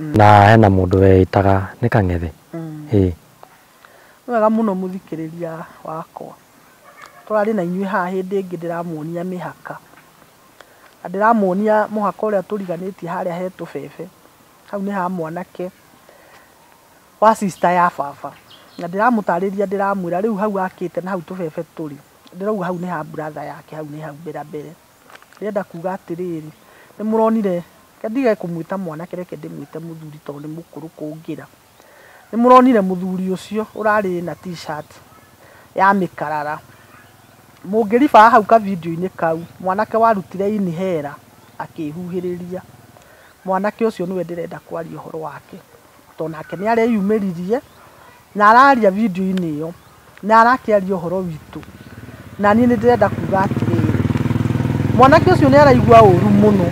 na hena mundu weitaga ni Kang'ethe wega muno muthikiriria wakwa turari na inyui haha hindi ingi ndiramuonia mihaka ndiramuonia muhaka uria turiganitie haria he tubebe hau ni ha mwanake wa sister ya baba na ndiramutariria ndiramwira riu hau akite na hau tubebe turi ndirauga hau ni ha brother yake hau ni hau mbere ndenda kuga atiriri ni muronire ndige kumwita mwanake reke ndimwite muthuri tondu ni mukuru kungira ni muronire muthuri ucio urari na t-shirt ya mikarara mungiriba hau ka video ini kau mwanake warutire inhera akihuhiriria mwanake ucio niwe ndirenda kwaria uhoro wake tonake ni ari yumiririe na araria video ini iyo na arakiaria uhoro witu na ni ndirenda kuga atiriri mwanake ucio ni araigua uru muno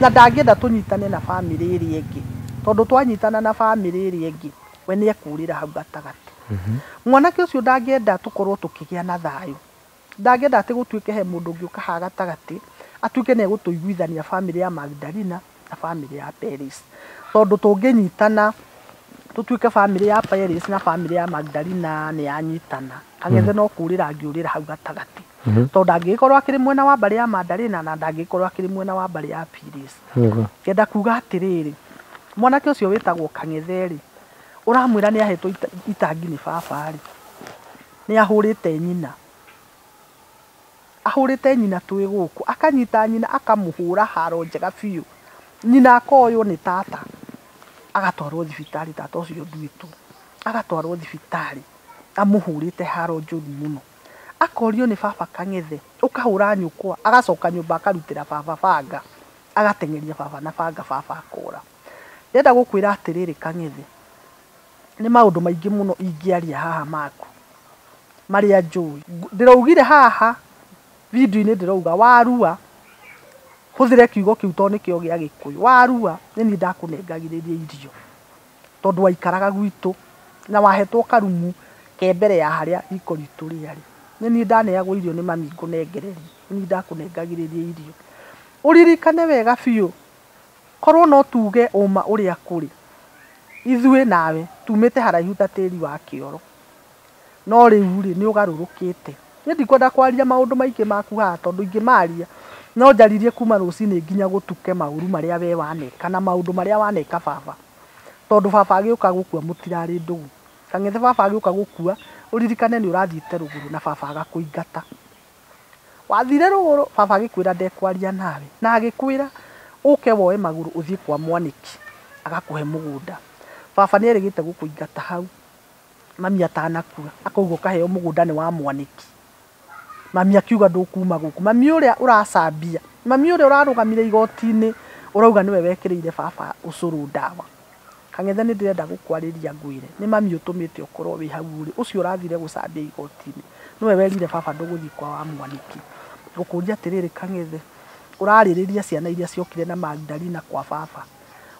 na ndangenda tunyitane na family iri ingi tondu twanyitana na family iri ingi we ni ekurira hau gatagati mwanake ucio ndangenda tukorwo tukigia na thayu ndangenda ati gutuike he mundu ungi ukaha gatagati atuike ne gutuiguithania family ya Magdalena na family ya Paris tondu tunginyitana tutuike family ya Paris na family ya Magdalena ni anyitana Kang'ethe no kurira angiurira hau gatagati tondu angikorwo akiri mwena wa bari ya Magdalena na ndangikorwo akiri mwena wa bari ya Paris kenda kuga atiriri mwanake ucio witagwo Kang'ethe ri uramwira ni ahetwo itangi ni baba ri ni ahurite nyina twi guku akanyita nyina akamuhura haro njega biu nyina akoyo ni tata agatwarwo thibitari tata ucio ndwitu agatwarwo thibitari amuhurite haro njuru muno akorio ni baba Kang'ethe ukahura nyukwa agacoka nyumba akarutira baba banga agatengeria baba na banga baba akora ndenda gukwira atiriri Kang'ethe ni maundu maingi muno ingiaria haha maku maria njui ndiraugire haha video ini ndirauga warua huthire kiugo kiu to nikio gia Gikuyu warua ni ndakunengagiriria irio tondu waikaraga gwitu na wahetwo karumu ke mbere ya haria iko ritu riari ni ndaneagwo irio ni mami ngunengereria ni ndakunengagiriria irio uririkane wega biu korwo no tuge uma uria kuri ithue nawe tumite haraihu ta tiri wa kioro no riu ri ni ugarurukite ni ndikwenda kwaria maundu maingi maku haha tondu ingimaria no njaririe kuma rucini nginya gutuke mauru maria we waneka na maundu maria waneka baba tondu baba agiuka gukua mutirari ndugu Kang'ethe baba agiuka gukua uririkane ni urathiite ruguru na baba agakuingata wathire ruguru baba agikwira ndekwaria nawe na agikwira uke woe maguru uthie kwa mwaniki agakuhe mugunda baba ni erigite gukuingata hau mami atanakua akaugo kaheo mugunda ni wa mwaniki mami akiuga ndukuma guku mami uria uracambia mami uria urarugamire igotini urauga niwe wekirire baba ucuru ndawa Kang'ethe ni ndirenda gukwariria ngwire ni mami utumite ukorwo wi hau ri ucio urathire gucambia igotini niwe werire baba nduguthi kwa wa mwaniki gukuria atiriri Kang'ethe uraririria ciana iria ciokire na Magdalena kwa baba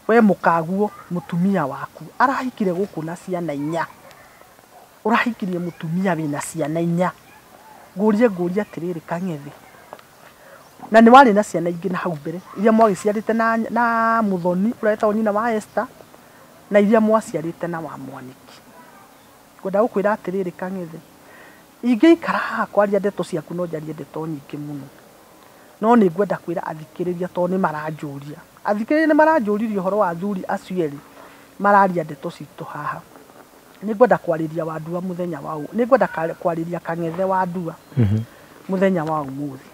we mukaguo mutumia waku arahikire guku na ciana 4 urahikirie mutumia wina ciana 4 nguria atiriri Kang'ethe na ni wari na ciana ingi na hau mbere iria mwagiciarite na muthoni ureta nyina wa Esther na iria mwaciarite na wa mwaniki ngwenda gukwira atiriri Kang'ethe ingiikara haha kwaria ndeto ciaku no njarie ndeto nyingi muno no ni ngwenda kwira athikiriria to ni maranjuria athikiriria ni maranjuririe horo wa thuri acieri mararia ndeto citu haha ni ngwenda kwariria wa ndua muthenya wao ni ngwenda kwariria Kang'ethe wa ndua muthenya wa umuthi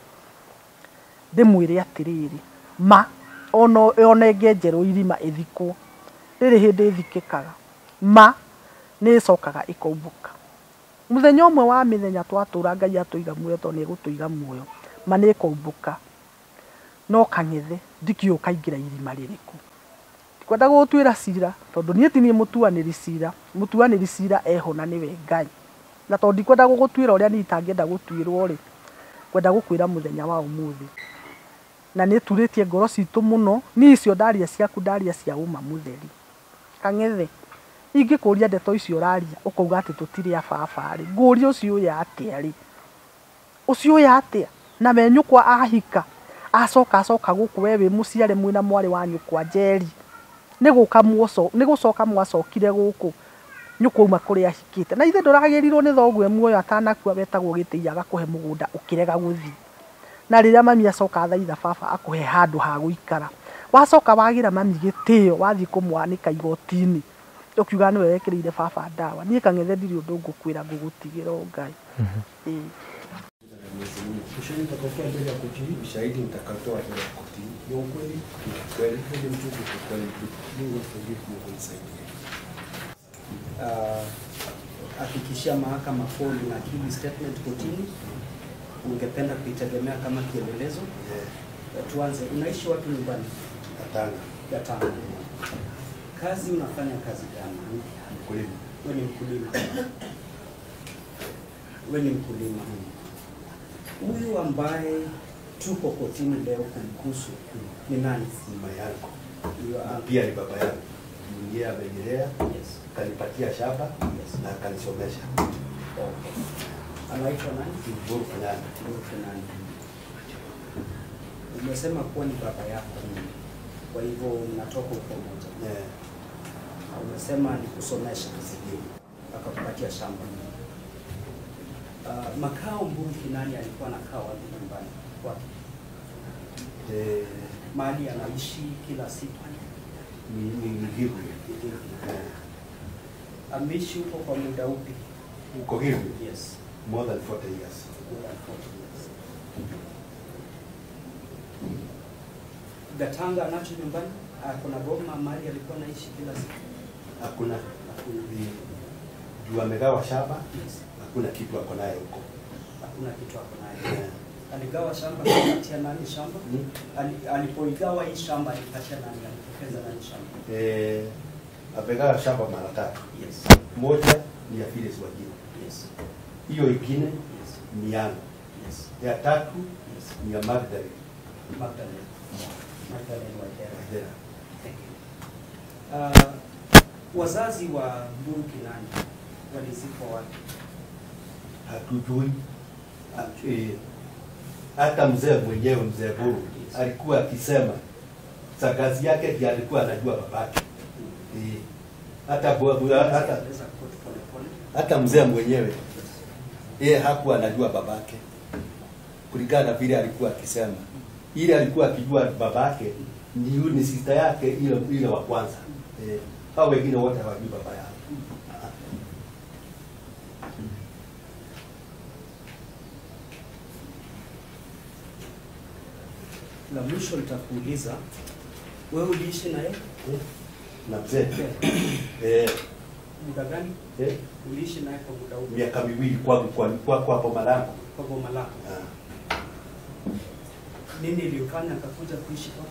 ndimwire atiriri ma ona ngenjerwo irima ithikwo riri hindi ithikikaga ma ni icokaga ikombuka muthenya umwe wa mithenya twatura Ngai atuiga muoyo to ni gutuiga muoyo ma ni ikombuka no Kang'ethe ndikio kaingira irima ririku kwenda gutwira cira tondu nie tini mutuaniri cira eho na niwe Ngai na tondu kwenda gugutwira uria ni tangenda gutwirwo ri kwenda gukwira muthenya wa umuthi na ni turitie ngoro citu muno ni icio ndaria ciaku ndaria cia uma mutheri Kang'ethe ingikuria ndeto icio uraria ukauga ati tutiri a baba ri nguria ucio ya atia ri ucio ya atia na menyukwa ahika acoka guku we wi muciare mwina mwari wa nyukwa Njeri nĩ gũcoka mwacokire gũkũ nyũkwauma kũrĩa ahikĩte na ithe ndũragĩrirwo nĩ thoguo muoyo atanakua wetagwo gĩtĩi agakũhe mũgũnda ũkĩrega gũthiĩ na rĩrĩa mami acoka thaitha baba akũhe handũ ha gũikara wacoka wagira mami gĩtĩo wathiĩ kũmwanĩka igoti-inĩ ũkiuga nĩwe wekĩrĩire baba ndawa niĩ Kang'ethe ndirĩ ũndũ ngũkwĩra ngũgũtigĩra Ngai. Ushahidi utakaotoa mbele ya koti, ushahidi utakaotoa mbele ya koti ni ukweli, kweli kweli mtupu kwa kweli. Mungu afungie, Mungu nisaidie. Hakikishia mahakama form na key statement kotini. Ungependa kuitegemea kama kielelezo? Tuanze, unaishi wapi nyumbani? Gatanga. Kazi unafanya kazi gani? Mkulima. Wewe ni mkulima. Wewe ni mkulima. Huyu ambaye tuko kotini leo kumkusu ni nani? Mama yangu. Pia ni baba yangu. Yeye amenilea, kanipatia shamba na akanisomesha. Anaitwa nani? Mburu Fernando. Umesema kuwa ni baba yako. Kwa hivyo mnatoka huko moja. Umesema ni kusomesha kizidi. Akakupatia shamba. Makao Mburu Kinani alikuwa anakaa wapi nyumbani kwake? Mahali anaishi kila siku ni hivyo. Ameishi huko kwa muda upi? Uko hivyo? Yes. More than 40 years. More than 40 years. Gatanga anacho nyumbani? Kuna boma mahali alikuwa anaishi kila siku? Hakuna. Juu amegawa shamba, hakuna kitu ako naye huko. Hakuna kitu ako naye. Aligawa shamba kupatia nani shamba? Alipoigawa hii shamba alipatia nani? Alipokeza nani shamba? Amegawa shamba mara 3. Yes. Moja ni ya Phyllis Wajira. Yes. Hiyo ingine ni yangu. Yes. Ya 3 ni ya Magdalene. Magdalene Wajira. Thank you. Wazazi wa Mburu Kinani walizikwa wapi? Hatujui. Hata mzee mwenyewe, mzee Mburu alikuwa akisema sagazi yake ndiye alikuwa anajua babake. Hata mzee mwenyewe yeye hakuwa anajua babake. Kulingana na vile alikuwa akisema. Ile alikuwa akijua babake ni sister yake ile wa kwanza. Hao wengine wote hawajui baba yao. La mwisho nitakuuliza, wewe uliishi na yeye? Na mzee? Muda gani? Uliishi naye kwa muda upi? Miaka 2 kwa boma langu. Kwa boma lako. Nini iliyofanya akakuja kuishi hapa?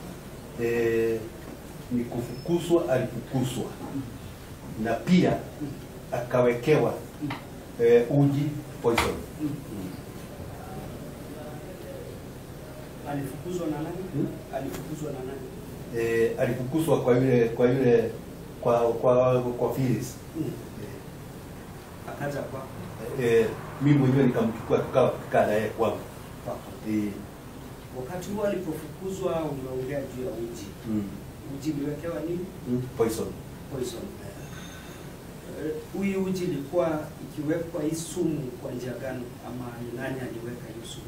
Ni kufukuzwa, alifukuzwa. Na pia akawekewa uji poison. Alifukuzwa na nani? Alifukuzwa na nani? Alifukuzwa kwa Phyllis. Akaja kwa? Mimi mwenyewe nikamchukua tukakaa naye kwangu. Wakati huo alipofukuzwa umeongea juu ya uji. Uji uliwekewa nini? Poison. Poison. Huyu uji ilikuwa ikiwekwa hii sumu kwa njia gani, ama ni nani aliweka hiyo sumu?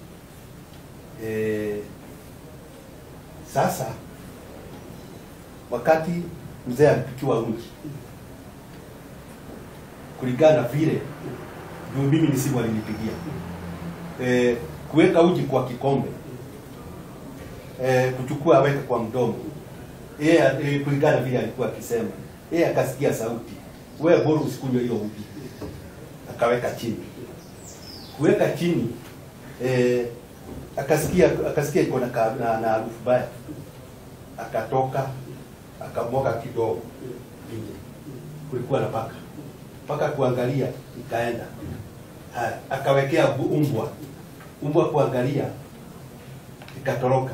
Sasa wakati mzee alipikiwa uji, kulingana vile ndio mimi ni simu alinipigia, kuweka uji kwa kikombe, kuchukua aweke kwa mdomo, yeye kulingana vile alikuwa akisema, yeye akasikia sauti, wewe bora usikunywe hiyo uji, akaweka chini. Kuweka chini, akasikia iko na harufu mbaya, akatoka akamwaga kidogo nje. Kulikuwa na paka kuangalia, ikaenda. Akawekea umbwa kuangalia, ikatoroka.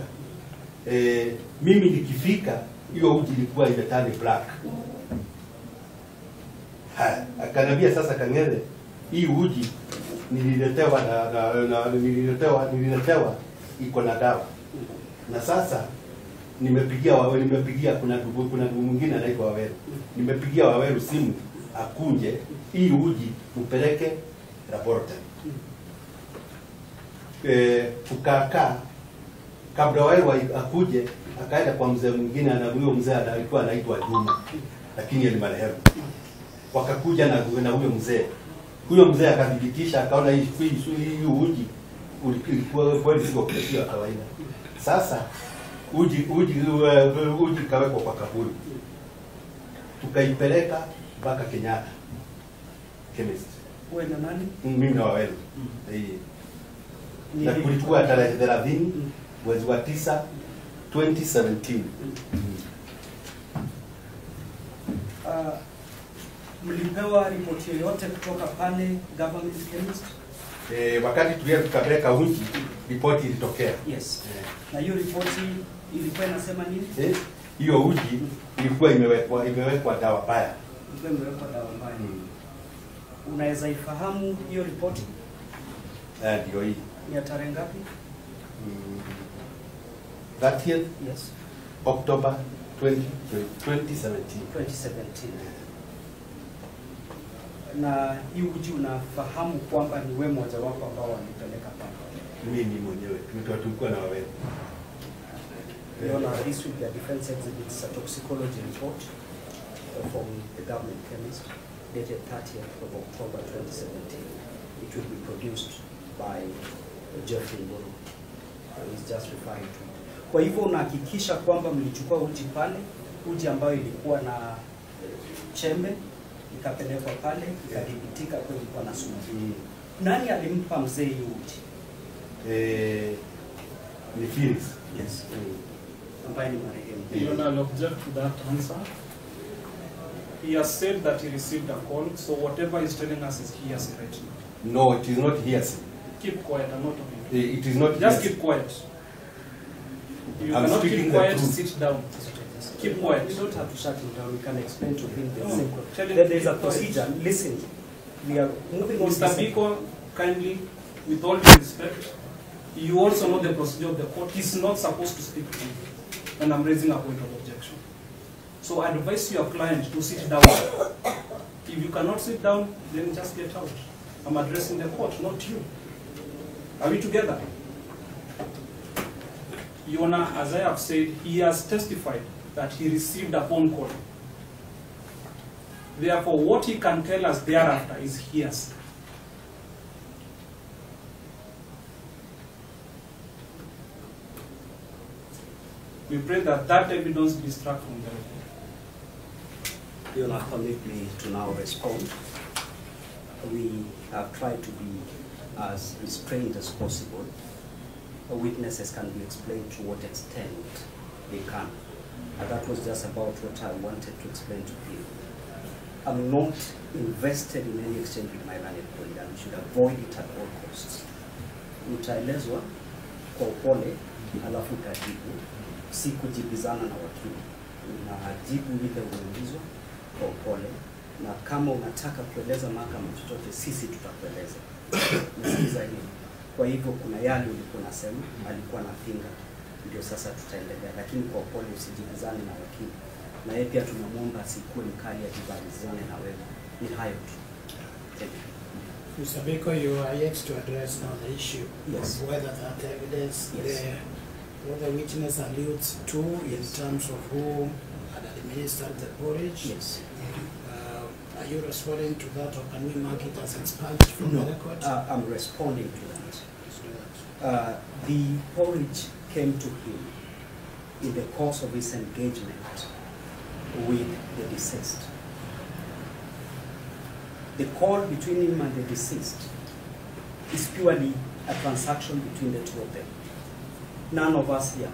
Mimi nikifika, hiyo uji ilikuwa imetani black. Akaniambia, sasa Kang'ethe, hii uji nililetewa iko na dawa. Na sasa nimepigia kuna ndugu mwingine anaitwa Waweru. Nimepigia Waweru simu akuje hii uji upeleke laboratory. Tukakaa kabla Waweru akuje, akaenda kwa mzee mwingine, na huyo mzee alikuwa anaitwa Juma, lakini ni marehemu. Wakakuja na huyo mzee. Huyo mzee akadhibitisha, akaona hii uji ulikuwa kweli sio kwa kawaida. Sasa uji kawekwa kwa kaburi. Tukaipeleka mpaka Kenyatta chemist. Wewe na nani? Mimi na Waweru. Na kulikuwa tarehe 30 mwezi wa 9 2017. Mlipewa ripoti yoyote kutoka pale government chemist? Wakati tukapeleka uji, ripoti ilitokea. Yes. Na hiyo ripoti ilikuwa inasema nini? Hiyo uji ilikuwa imewekwa dawa mbaya. Ilikuwa imewekwa dawa mbaya. Unaweza ifahamu hiyo ripoti? Ndio hii. Ni ya tarehe ngapi? 30th Yes. October 2017. 2017. Na hii uji unafahamu kwamba ni wewe mmoja wapo ambao walipeleka pale? Mimi mwenyewe tulikuwa na Waweru. This will be a defense exhibit, a toxicology report from the government chemist dated 30th of October 2017. It will be produced by Jeffrey Mburu, who is just referring to. Kwa hivyo unahakikisha kwamba mlichukua uji pale, uji ambayo ilikuwa na chembe, ikapelekwa pale, ikadhibitika kwa ilikuwa na sumu. Nani alimpa mzee hiyo uji? Ni Felix. Yes. Ambaye ni marehemu. You know, I'll object to that answer. He has said that he received a call, so whatever he's telling us is hearsay right now. No, it is not hearsay. Keep quiet, I'm not talking. It is not Just hearsay. keep quiet. You I'm cannot speaking keep the quiet, truth. sit down. Keep quiet. We don't have to shut him down. We can explain to him the No, simple. tell him There is to a keep quiet. procedure. Listen, we are moving on. Mr. Biko, kindly, with all due respect, you also know the procedure of the court. He's not supposed to speak to you when I'm raising a point of objection. So I advise your client to sit down. If you cannot sit down, then just get out. I'm addressing the court, not you. Are we together? Your Honor, as I have said, he has testified that he received a phone call. Therefore, what he can tell us thereafter is hearsay. We pray that that evidence be struck from the record. You will permit me to now respond. We have tried to be as restrained as possible. Witnesses can be explained to what extent they can. And that was just about what I wanted to explain to you. I'm not invested in any exchange with my learned colleague, and should avoid it at all costs. Utaelezwa kwa upole, alafu utajibu. Si kujibizana na wakili. Unajibu ile umeulizwa kwa upole, na kama unataka kueleza mahakama chochote, sisi tutakueleza. Nisikiza hili. Kwa hivyo kuna yale ulikuwa unasema, alikuwa anapinga, ndio sasa tutaendelea, lakini kwa upole usijibizane na wakili. Na yeye pia tunamwomba asikuwe mkali ajibizane na wewe. Ni hayo tu. Thank you. Mr. Biko, you are yet to address now the issue Yes. of whether that evidence, Yes. what the witness alludes to in terms of who had administered the porridge. Yes. Are you responding to that, or can we mark it as expunged from No, the record? I'm responding to that. Let's do that. The porridge came to him in the course of his engagement with the deceased. The call between him and the deceased is purely a transaction between the two of them. None of us here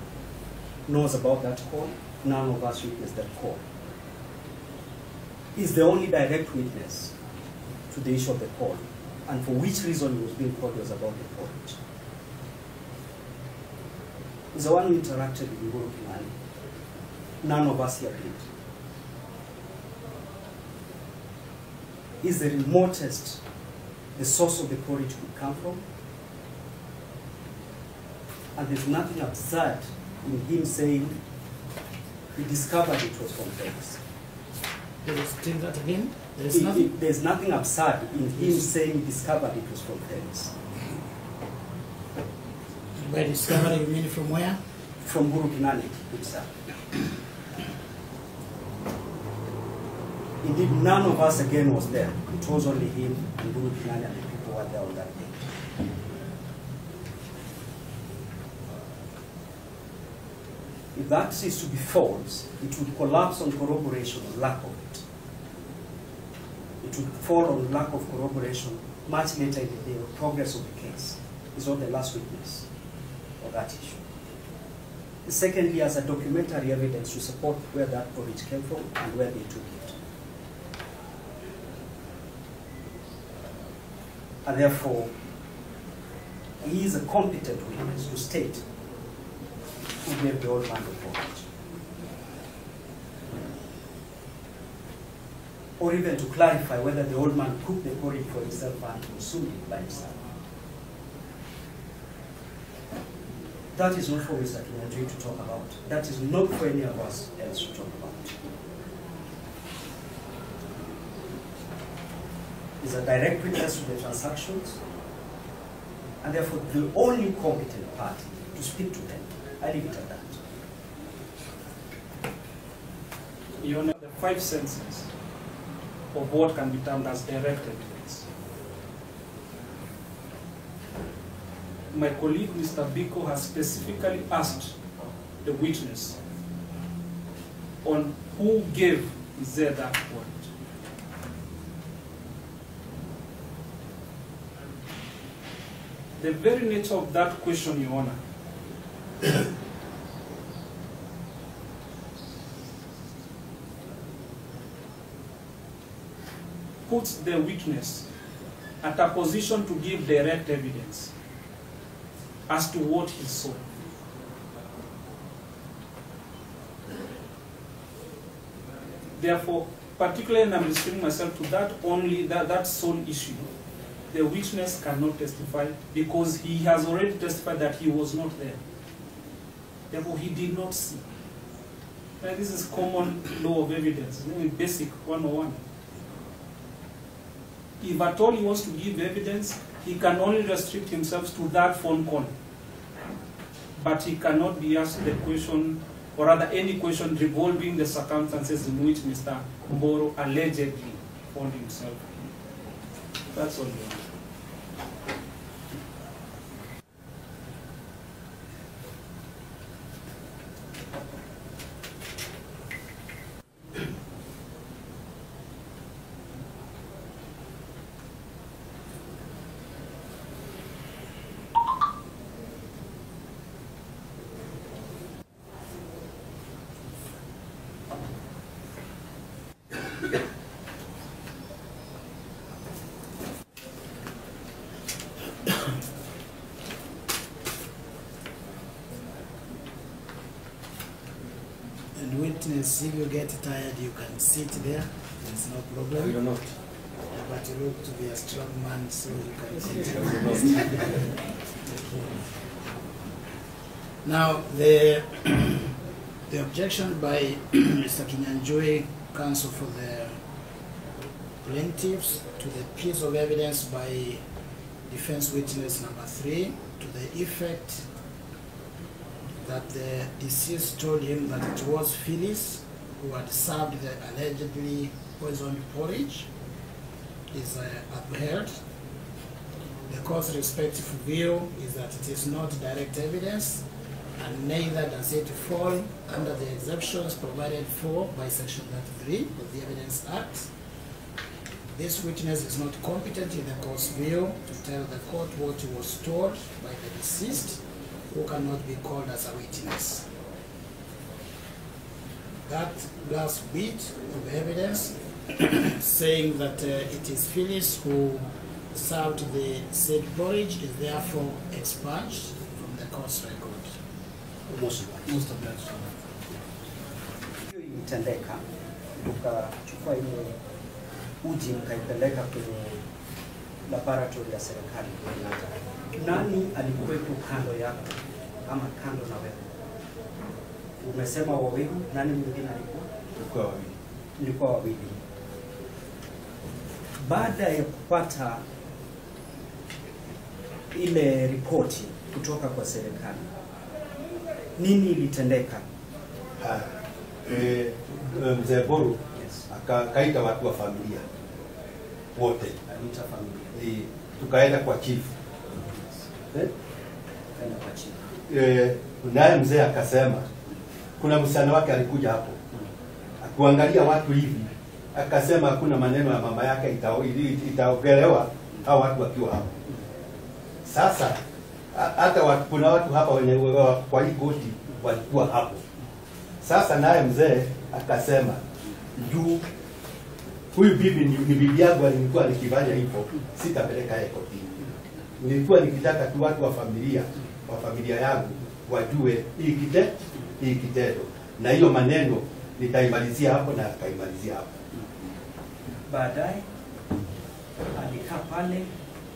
knows about that call. None of us witnessed that call. He's the only direct witness to the issue of the call, and for which reason he was being called was about the porridge. He's the one who interacted with Nguru Kimani. None of us here did. Is the remotest the source of the porridge could come from. And there's nothing absurd in him saying he discovered it was from Felix. Tell that again. There is nothing. There's nothing absurd in him saying he discovered it was from Felix. By discovery, you mean from where? From Guru Kinani himself. Indeed, none of us again was there. It was only him and Guru Kinani and the people who were there on that day. If that is to be false, it would collapse on corroboration or lack of it. It would fall on lack of corroboration much later in the progress of the case. He's not the last witness of that issue. Secondly, as a documentary evidence to support where that porridge came from and where they took it. And therefore, he is a competent witness to state who gave the old man the porridge. Or even to clarify whether the old man cooked the porridge for himself and consumed it by himself. That is not for Mr. Kinyanjui to talk about. That is not for any of us else to talk about. He's a direct witness to the transactions, and therefore the only competent party to speak to them. I leave it at that. You know, the 5 senses of what can be termed as direct evidence. My colleague, Mr. Biko, has specifically asked the witness on who gave Zed that porridge. The very nature of that question, Your Honor, puts the witness at a position to give direct evidence as to what he saw. Therefore, particularly, and I'm restricting myself to that only, that sole issue, the witness cannot testify because he has already testified that he was not there. Therefore, he did not see. And this is common law of evidence, basic 101. If at all he wants to give evidence, he can only restrict himself to that phone call. But he cannot be asked the question, or rather any question revolving the circumstances in which Mr. Mboro allegedly found himself. That's all. And witness, if you get tired, you can sit there. There's no problem. You're not. Yeah, but you look to be a strong man, so you can sit. Now, the objection by Mr. Kinyanjui, counsel for the plaintiffs, to the piece of evidence by defense witness number 3, to the effect that the deceased told him that it was Phyllis who had served the allegedly poisoned porridge, is upheld. The court's respective view is that it is not direct evidence, and neither does it fall under the exceptions provided for by Section 33 of the Evidence Act. This witness is not competent in the court's view to tell the court what he was told by the deceased, who cannot be called as a witness. That last bit of evidence saying that it is Phyllis who served the said porridge is therefore expunged from the court's record. Most of that. Hiyo ilitendeka, tukachukua ile uji mkaipeleka kwenye laboratory ya serikali. Nani alikuwepo kando yako ama kando na wewe? Umesema wawili, nani mwingine alikuwa? Tulikuwa wawili. Nilikuwa wawili. Baada ya kupata ile ripoti kutoka kwa serikali, nini ilitendeka? Mzee Boru Yes. akaita watu wa familia wote, Aliita familia. tukaenda kwa chief. Kaenda kwa chief. Naye mzee akasema kuna msichana wake alikuja hapo akuangalia watu hivi, akasema hakuna maneno ya mama yake itaongelewa hao watu wakiwa hapo. Sasa hata kuna watu hapa wenye kwa hii koti walikuwa hapo. Sasa naye mzee akasema juu huyu bibi ni bibi yangu, nilikuwa nikifanya hivyo sitapeleka yeye kotini. Nilikuwa nikitaka tu watu wa familia yangu wajue hii kitendo, na hiyo maneno nitaimalizia hapo, na akaimalizia hapo. Baadaye alikaa pale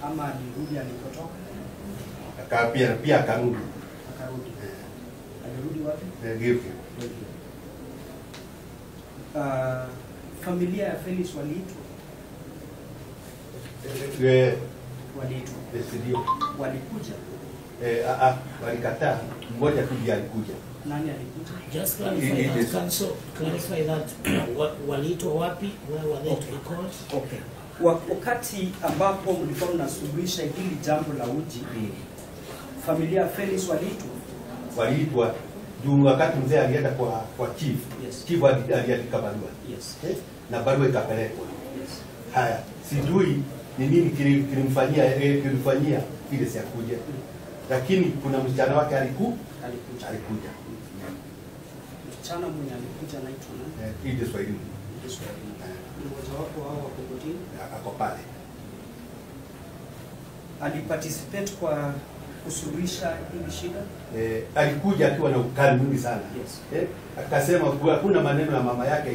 ama alirudi alikotoka? Pia akarudi. Akarudi. Alirudi wapi? Gilgil. Familia ya Felix waliitwa? Waliitwa. Ndio. Walikuja? Walikataa. Mmoja tu ndiye alikuja. Nani alikuja? Just clarify that, counsel, clarify that. Waliitwa wapi? Where were they to be called? Okay. Wakati ambapo mlikuwa mnasuluhisha hili jambo la uji, familia ya Felix waliitwa juu wakati mzee alienda kwa chief. Yes. Chief aliandika barua. Yes. Na barua ikapelekwa. Yes. Haya, sijui ni nini kilimfanyia ile si akuja. Lakini kuna msichana wake alikuja. Msichana mwenye alikuja anaitwa nani? Ile Swahili. Mmoja wapo hao wako kotini? Ako pale. Aliparticipate kwa kusuluhisha hili shida? Alikuja akiwa na ukali mwingi sana. Yes. Akasema hakuna maneno ya mama yake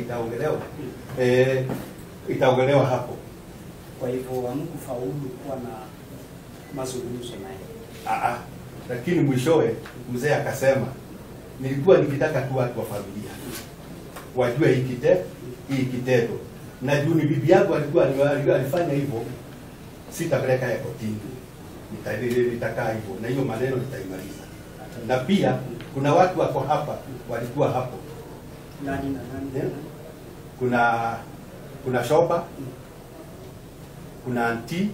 itaongelewa hapo. Kwa hivyo hamkufaulu kuwa na mazungumzo naye? Lakini mwishowe mzee akasema nilikuwa nikitaka tu watu wa familia wajue hii kitendo, na juu ni bibi yangu alifanya hivyo, sitapeleka yeye kotini, nitakaa hivyo na hiyo maneno nitaimaliza. Na pia kuna watu wako hapa walikuwa hapo. Nani na nani? Kuna Shopa, kuna Anti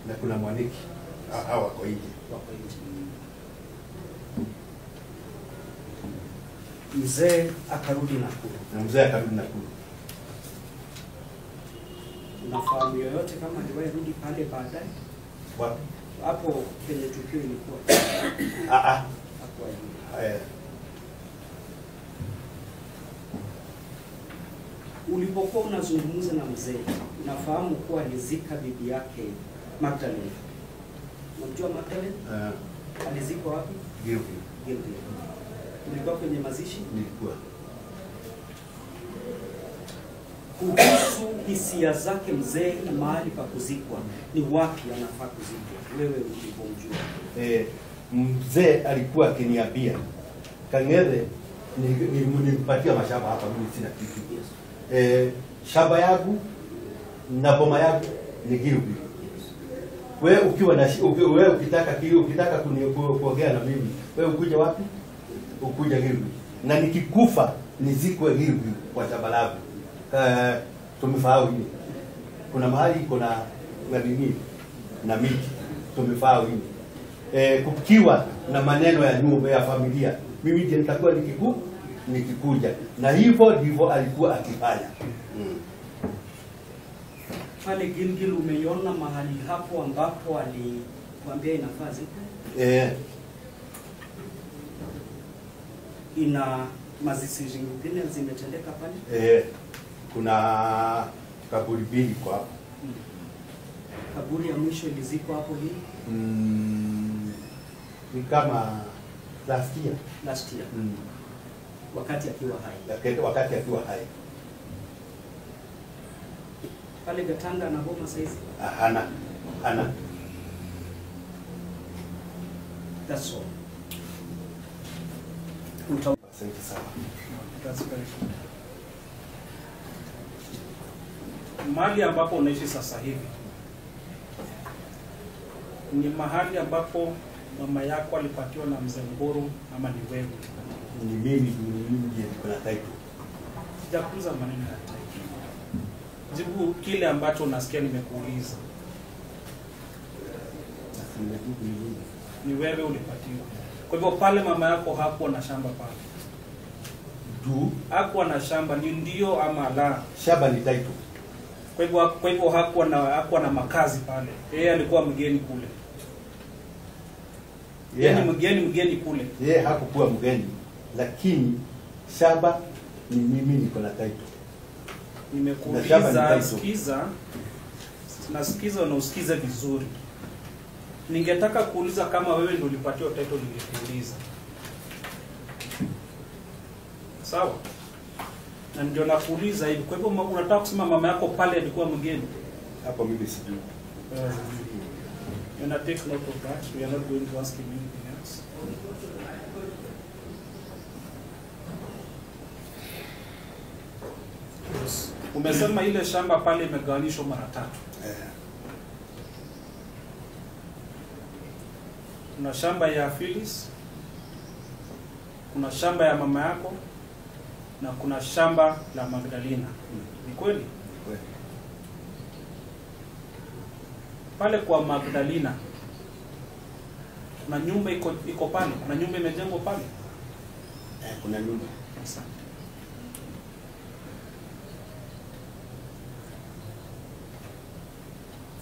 na kuna Mwaniki. Hao wako nje. Mzee akarudi Nakuru. Unafahamu yoyote kama aliwahi rudi pale baadaye? Wapi? Hapo kwenye tukio ilikuwa. Hapo ulipokuwa unazungumza na mzee, unafahamu kuwa alizika bibi yake Magdalene. Unamjua Magdalene? Alizikwa wapi? Gilgil. Ulikuwa kwenye mazishi? Nilikuwa. Kuhusu hisia zake mzee na mahali pa kuzikwa, ni wapi anafaa kuzikwa? Wewe ulipomjua. Mzee alikuwa akiniambia Kang'ethe nimpatia mashamba hapa, mimi sina kitu. Yes. Shamba yangu na boma yangu ni Gilgil. Wewe ukiwa na wewe ukitaka kuongea na mimi, wewe ukuja wapi? Ukuja Gilgil. Na nikikufa nizikwe Gilgil kwa shamba langu. Tumefahamu hili. Kuna mahali kuna nini na miti. Tumefahamu hili. Kukiwa na maneno ya nyumba ya familia, mimi ndiye nitakuwa nikikuja. Na hivyo ndivyo alikuwa akifanya. Pale Gilgil umeiona mahali hapo ambapo alikwambia inafaa zikwe? Ina mazishi zingine zimetendeka pale? Kuna kaburi mbili kwa hapo. Kaburi ya mwisho ilizikwa hapo lini? Ni kama last year. Wakati akiwa hai. Wakati akiwa hai. Pale Gatanga na Boma saizi? Hana. That's all. Asante sana. That's very good. Mahali ambapo unaishi sasa hivi ni mahali ambapo mama yako alipatiwa na mzee Nguru ama ni wewe? Ni mimi ndiye niko na title. Sijakuuliza maneno ya title. Jibu kile ambacho unasikia nimekuuliza. Ni wewe ulipatiwa. Kwa hivyo pale mama yako hakuwa na shamba pale. Hakuwa na shamba, ni ndio ama la? Shamba ni title. Kwa hivyo hakuwa na makazi pale. Yeye alikuwa mgeni kule. Yeye ni mgeni kule. Yeye hakukuwa mgeni, lakini shamba ni mimi niko na title. Nimekuuliza, nasikiza na usikize vizuri. Ningetaka kuuliza kama wewe ndio ulipatiwa title, ningekuuliza. Sawa? Na ndio nakuuliza hivi. Kwa hivyo unataka kusema mama yako pale alikuwa mgeni? Hapo mimi sijui. And I take note of that. We are not going to ask him anything else. Yes. Umesema ile shamba pale imegawanishwa mara 3. Kuna shamba ya Phyllis, kuna shamba ya mama yako, na kuna shamba la Magdalena. Ni kweli? Kweli. Pale kwa Magdalena kuna nyumba iko pale, kuna nyumba imejengwa pale. Kuna nyumba. Asante.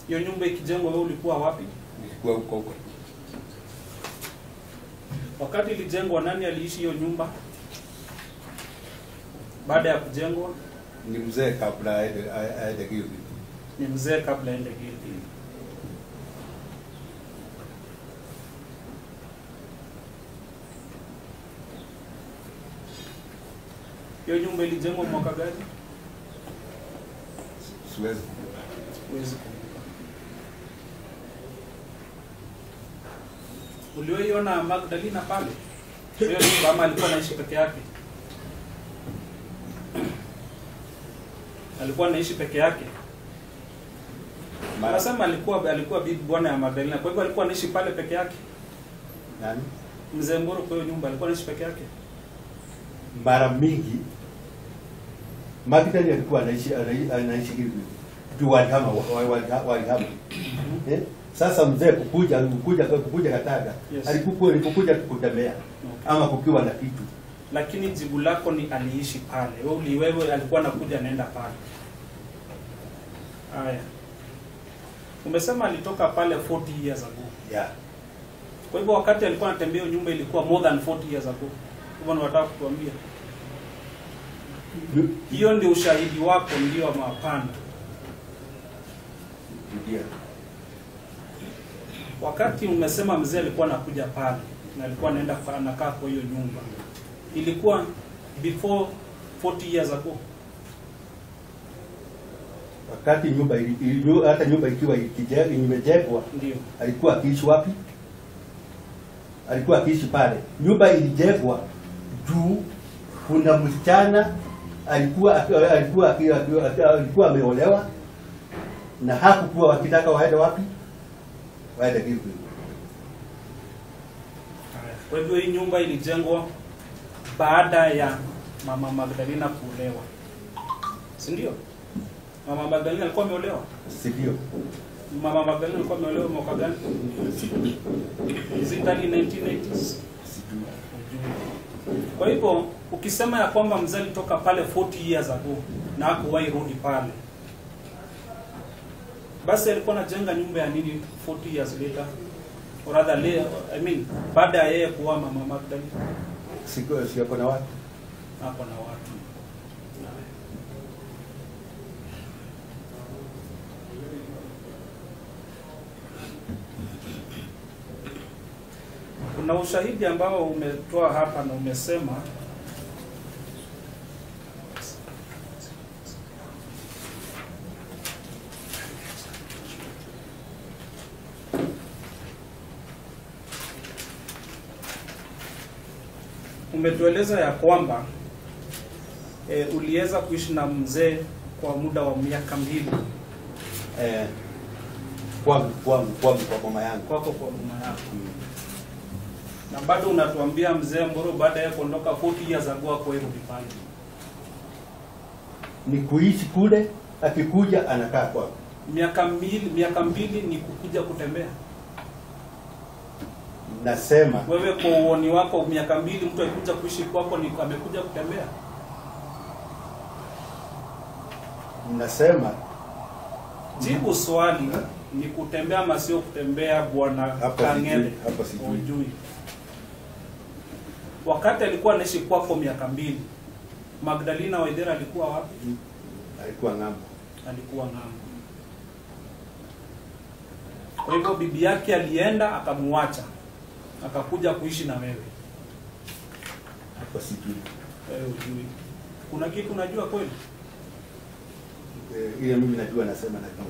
Hiyo nyumba ikijengwa wewe ulikuwa wapi? Nilikuwa huko. Wakati ilijengwa nani aliishi hiyo nyumba? Baada ya kujengwa? Ni mzee kabla aende Gilgil. Ni mzee kabla aende Gilgil. Hiyo nyumba ilijengwa mwaka gani? Siwezi. Huwezi kumbuka. Uliona Magdalena pale? Hiyo nyumba ama alikuwa anaishi peke yake? Alikuwa anaishi peke yake. Anasema alikuwa bibi bwana ya Magdalena. Kwa hivyo alikuwa anaishi pale peke yake. Nani? Mzee Nguru kwa hiyo nyumba alikuwa anaishi peke yake. Mara mingi Magdalena alikuwa anaishi hivi. Tu walihama. Sasa mzee kukuja Kataga. Yes. Alikuja kutembea. Okay. Ama kukiwa na kitu. Lakini jibu lako ni aliishi pale. Wewe alikuwa anakuja naenda pale. Haya. Umesema alitoka pale 40 years ago. Yeah. Kwa hivyo wakati alikuwa anatembea nyumba ilikuwa more than 40 years ago. Hivyo unataka kutuambia? Hiyo ndio ushahidi wako ndio ama hapana? Ndio. Wakati umesema mzee alikuwa anakuja pale na alikuwa anakaa kwa hiyo nyumba. Ilikuwa before 40 years ago. Wakati hata nyumba ikiwa imejengwa, ndio alikuwa akiishi wapi? Alikuwa akiishi pale. Nyumba ilijengwa juu kuna msichana alikuwa ameolewa na hakukuwa wakitaka waende wapi? Waende Gilgil. Kwa hivyo hii nyumba ilijengwa baada ya mama Magdalena kuolewa. Si ndio? Mama Magdalena alikuwa ameolewa? Si ndio. Mama Magdalena alikuwa ameolewa mwaka gani? Is it early 1980s? Kwa hivyo ukisema ya kwamba mzee alitoka pale 40 years ago na hakuwahi rudi pale, basi alikuwa anajenga nyumba ya nini 40 years later? Or rather, baada ya yeye kuwa mama Magdalena. Siko na watu. Hapo na watu. Kuna ushahidi ambao umetoa hapa na umesema umetueleza ya kwamba uliweza kuishi na mzee kwa muda wa miaka 2. Kwa mama yangu. Kwako kwa mama yako. Na bado unatuambia mzee Mburu baada ya kuondoka 40 years ago kwa hilo vipande. Ni kuishi kule, akikuja anakaa kwako. Miaka 2 ni kukuja kutembea. Nasema wewe kwa uoni wako miaka 2 mtu akikuja kuishi kwako ni amekuja kutembea. Nasema jibu swali ni kutembea ama sio kutembea bwana Kang'ethe? Hapa sijui. Wakati alikuwa anaishi kwako miaka 2, Magdalena Waithera alikuwa wapi? Alikuwa ng'ambo. Alikuwa ng'ambo. Kwa hivyo bibi yake alienda akamuacha. Akakuja kuishi na wewe. Hapa sijui. Wewe ujui. Kuna kitu unajua kweli? Ile mimi najua, nasema najua.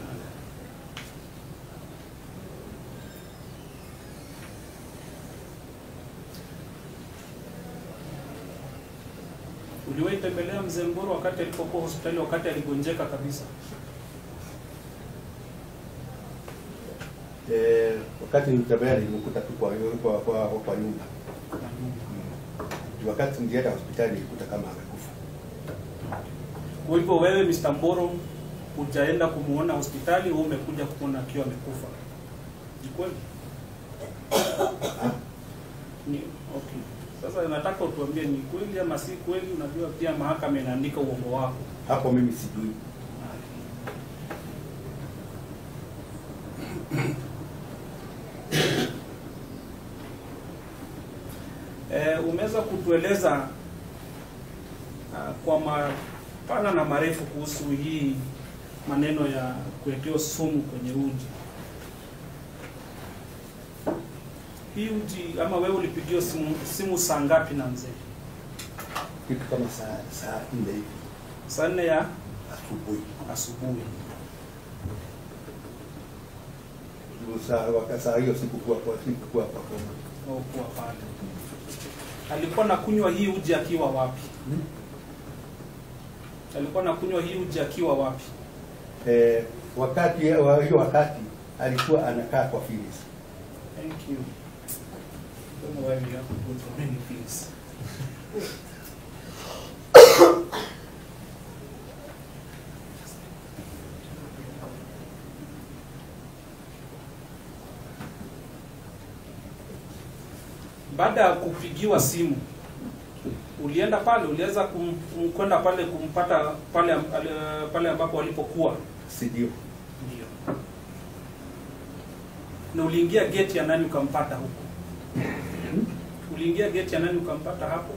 Uliwahi tembelea mzee Mburu wakati alipokuwa hospitali, wakati aligonjeka kabisa? Wakati nilitembelea nilimkuta tu kwa nyumba. Wakati nilienda hospitali nilikuta kama amekufa. Kwa hivyo wewe Mr. Mburu hujaenda kumuona hospitali, wewe umekuja kuona akiwa amekufa. Ni kweli? Ni okay. Sasa nataka utuambie ni kweli ama si kweli. Unajua pia mahakama inaandika uongo wako. Hapo mimi sijui. Umeweza kutueleza kwa mapana na marefu kuhusu hii maneno ya kuwekewa sumu kwenye uji. Hii uji ama wewe ulipigiwa simu saa ngapi na mzee? Kitu kama saa 4 hivi. Saa 4 ya asubuhi. Saa hiyo sikuwa kwa pale. Alikuwa nakunywa hii uji akiwa wapi? Alikuwa nakunywa hii uji akiwa wapi? Wakati alikuwa anakaa kwa Phyllis. Thank you. Don't know why we have to go to many things. Baada ya kupigiwa simu, ulienda pale, uliweza kwenda pale kumpata pale ambapo walipokuwa? Ndio. Ndio. Na uliingia gate ya nani ukampata huko? Uliingia gate ya nani ukampata hapo?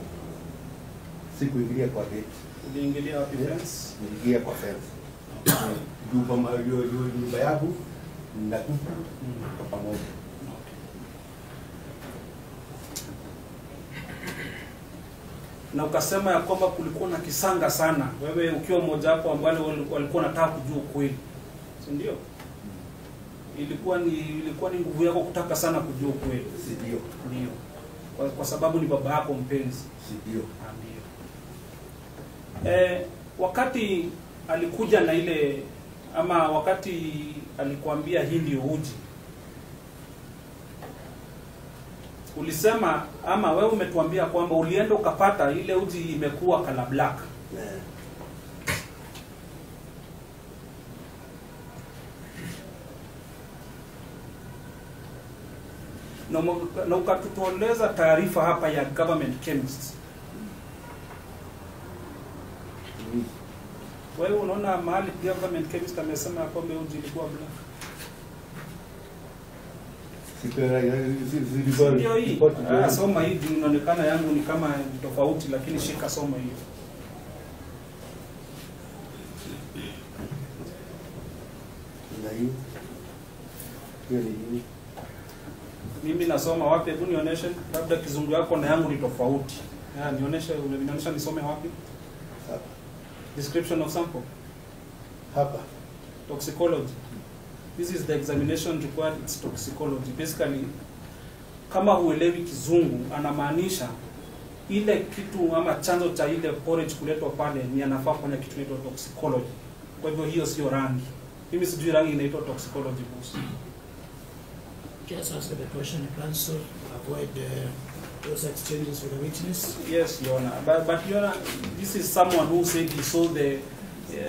Sikuingilia kwa gate. Uliingilia wapi? Fence? Niliingia kwa fence. Nyumba yangu na kuku pamoja. Na ukasema ya kwamba kulikuwa na kisanga sana, wewe ukiwa mmoja wapo ambao walikuwa wanataka kujua ukweli, si ndio? Ilikuwa ni nguvu yako kutaka sana kujua ukweli, si ndio? Ndio. Kwa sababu ni baba yako mpenzi, si ndio? Ndio. Wakati alikuja na ile ama wakati alikwambia hii ndio uji, ulisema ama wewe umetuambia kwamba ulienda ukapata ile uji imekuwa color black. Na ukatutoleza taarifa hapa ya government chemist. Wewe unaona mahali government chemist amesema kwamba uji ilikuwa black? Ndio hii. Soma hii, inaonekana yangu ni kama tofauti, lakini shika soma hiyo. Na hiyo. Hiyo ni nini? Mimi nasoma wapi? Hebu nionyeshe, labda kizungu yako na yangu ni tofauti. Nionyesha nisome wapi? Hapa. Description of sample. Hapa. Toxicology. This is the examination required, it's toxicology. Basically, kama huelewi kizungu, anamaanisha ile kitu ama chanzo cha ile porridge kuletwa pale ni anafaa kufanya kitu inaitwa toxicology. Kwa hivyo hiyo sio rangi. Mimi sijui rangi inaitwa toxicology boss. Just answer the question, counsel. Avoid those exchanges with the witness. Yes, Your Honor. But Your Honor, this is someone who said he saw the...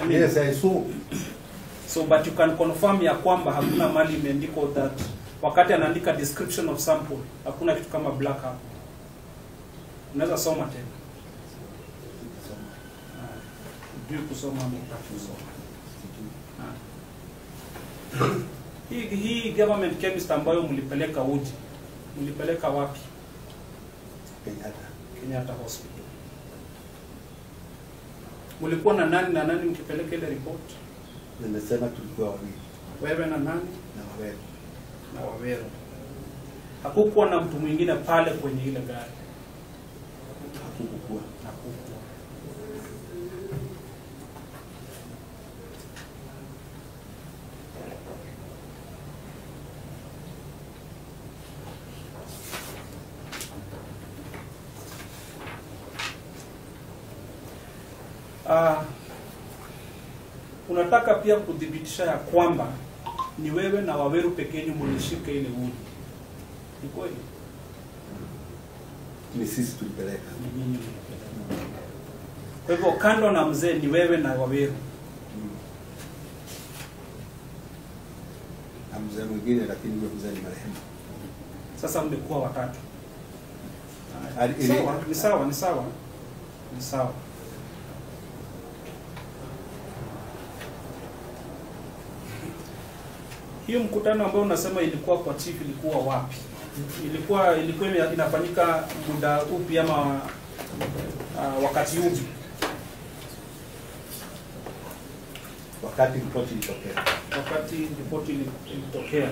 I mean, Yes, I saw. so, but you can confirm ya kwamba hakuna mali imeandikwa that wakati anaandika description of sample, hakuna kitu kama black hapo. Unaweza soma tena. Ndio kusoma mtakusoma. Hii government chemist ambayo mlipeleka uji, mlipeleka wapi? Kenyatta Hospital. Mlikuwa na nani mkipeleka ile report? Nimesema tulikuwa wawili. Wewe na nani? Na Waweru. Na Waweru. Hakukuwa na mtu mwingine pale kwenye ile gari. Hakukuwa. Hakukuwa. Unataka pia kudhibitisha ya kwamba ni wewe na Waweru pekee yenu mlishika ile uji. Ni kweli? Ni sisi tulipeleka. Ni nyinyi mlipeleka. Kwa hivyo kando na mzee ni wewe na Waweru. Na mzee mwingine, lakini huyo mzee ni marehemu. Sasa mmekuwa watatu. Sawa, Ni sawa. Hiyo mkutano ambao unasema ilikuwa kwa chief ilikuwa wapi? Ilikuwa inafanyika muda upi ama wakati upi? Wakati ripoti ilitokea. Wakati ripoti ilitokea.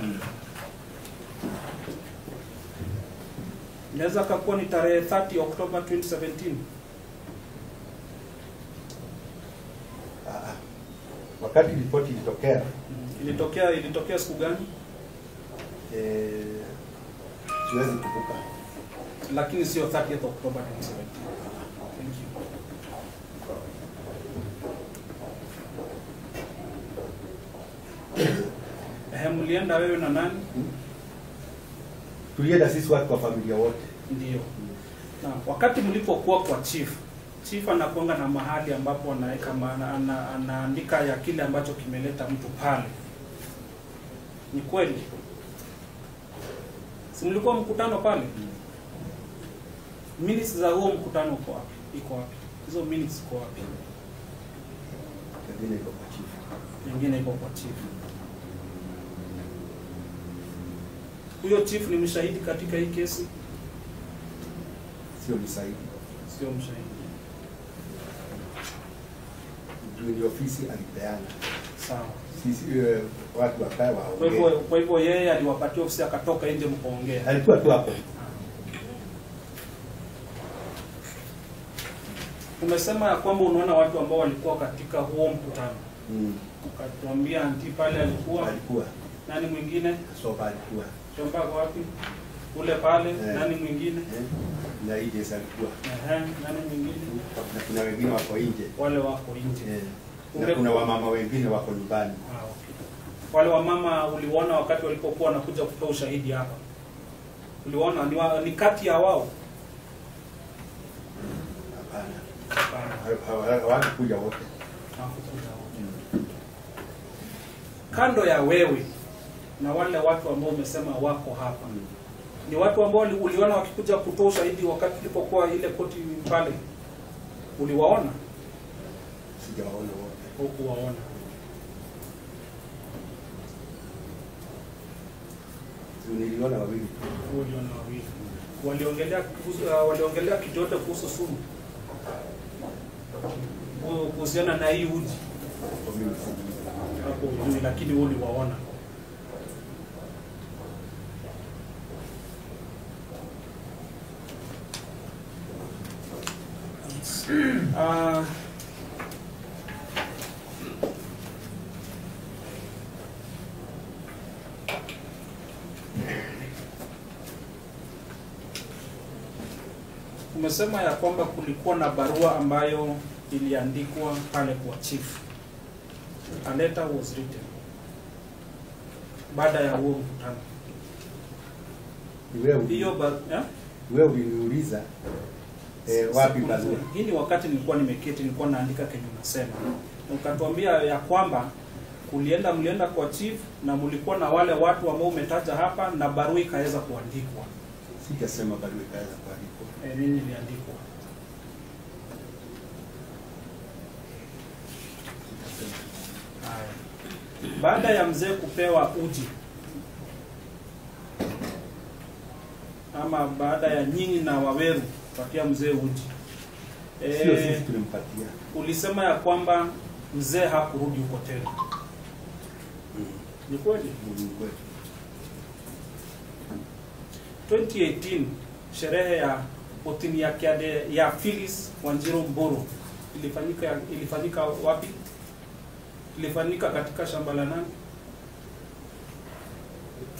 Inaweza kakuwa ni tarehe 30 October 2017. Wakati ripoti ilitokea. Ilitokea siku gani? Siwezi kukumbuka. Lakini sio 30th October 2017. Thank you. Mlienda wewe na nani? Tulienda sisi watu wa familia wote. Ndio. Na wakati mlipokuwa kwa chief anakuanga na mahali ambapo anaweka anaandika ya kile ambacho kimeleta mtu pale. Ni kweli? Si mlikuwa mkutano pale? Minutes za huo mkutano uko wapi? Iko wapi? Hizo minutes ziko wapi? Nyingine iko kwa chief. Nyingine iko kwa chief. Huyo chief ni mshahidi katika hii kesi? Sio mshahidi. Sio mshahidi. Ndio ofisi alipeana. Sawa. Sisi watu wakae waongee. Kwa hivyo yeye aliwapatia ofisi akatoka nje mkaongea. Alikuwa tu hapo. Umesema ya kwamba unaona watu ambao walikuwa katika huo mkutano. Ukatuambia anti pale alikuwa. Nani mwingine? Soba alikuwa. Soba wapi? Ule pale, nani mwingine? Na Ijes alikuwa. Nani mwingine? Na kuna wengine wako nje. Wale wako nje. Na kuna wamama wengine wako nyumbani. Okay. Wale wamama uliona wakati walipokuwa wanakuja kutoa ushahidi hapa? Uliona ni kati ya wao? Hapana. Hawakuja wote. Kando ya wewe na wale watu ambao umesema wako hapa, ni watu ambao uliona wakikuja kutoa ushahidi wakati ulipokuwa ile koti pale? Uliwaona? Sijawaona wote. Hukuwaona. Niliona wawili. Uliona wawili. Waliongelea kitu yote kuhusu sumu? Kuhusiana na hii uji? Hapo ujui, lakini uliwaona. umesema ya kwamba kulikuwa na barua ambayo iliandikwa pale kwa chief. A letter was written baada ya huo mkutano. Hiyo wewe uliniuliza wapi barua? Hii ni wakati nilikuwa nimeketi, nilikuwa naandika kenye unasema. Ukatuambia ya kwamba mlienda kwa chief na mlikuwa na wale watu ambao umetaja hapa na barua ikaweza kuandikwa. Sijasema barua ikaweza kuandikwa. Nini iliandikwa? Baada ya mzee kupewa uji, ama baada ya nyinyi na Waweru kupatia mzee uji, sio sisi tulimpatia. Ulisema ya kwamba mzee hakurudi huko tena. Ni kweli? Ni kweli. 2018 sherehe ya otini ya Phyllis Wanjiru Mburu ilifanyika wapi? Ilifanyika katika shamba la nani?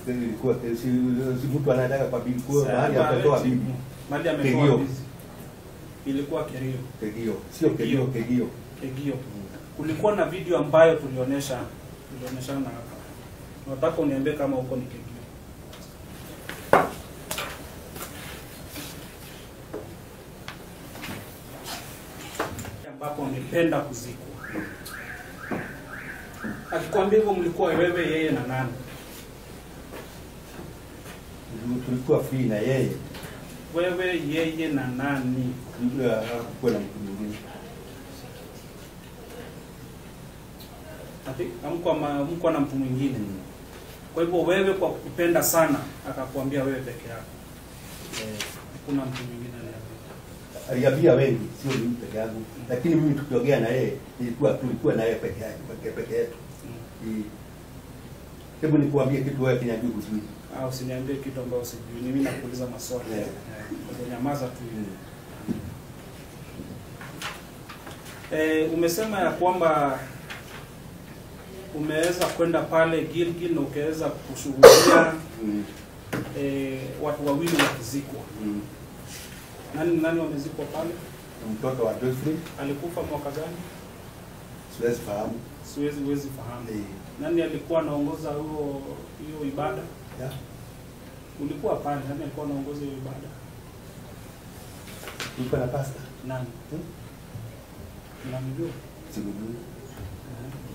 Ilikuwa si mtu anataka kwa bibi kwa mahali ametoa bibi. Mahali ametoa bibi. Ilikuwa Kerio. Kerio. Sio Kerio, Kerio. Kerio. Kulikuwa na video ambayo tulionyeshana hapa. Nataka uniambie kama huko ni Kerio. Ambapo ungependa kuzikwa. Akikwambia hivyo mlikuwa wewe, yeye na nani? Tulikuwa free na yeye. Wewe, yeye na nani? Kwa na mtu mwingine. Mko na mtu mwingine. Kwa hivyo wewe kwa kupenda sana akakwambia wewe peke yako. Kuna mtu mwingine aliambia wengi, sio mimi peke yangu. Lakini mimi tukiongea na yeye tulikuwa na yeye peke yetu. Hebu nikuambie kitu wewe kinajua kuzuri. Usiniambie kitu ambacho sijui. Mimi nakuuliza maswali. Nyamaza tu. Umesema ya kwamba umeweza kwenda pale Gilgil na ukaweza kushuhudia watu wawili wakizikwa. Nani wamezikwa pale? Mtoto wa Joyfrey. Alikufa mwaka gani? Siwezi fahamu. Siwezi fahamu. Nani alikuwa anaongoza hiyo ibada? Yeah. Ulikuwa pale, nani alikuwa anaongoza hiyo ibada? Ulikuwa na pastor? Nani? Unamjua? Simjui.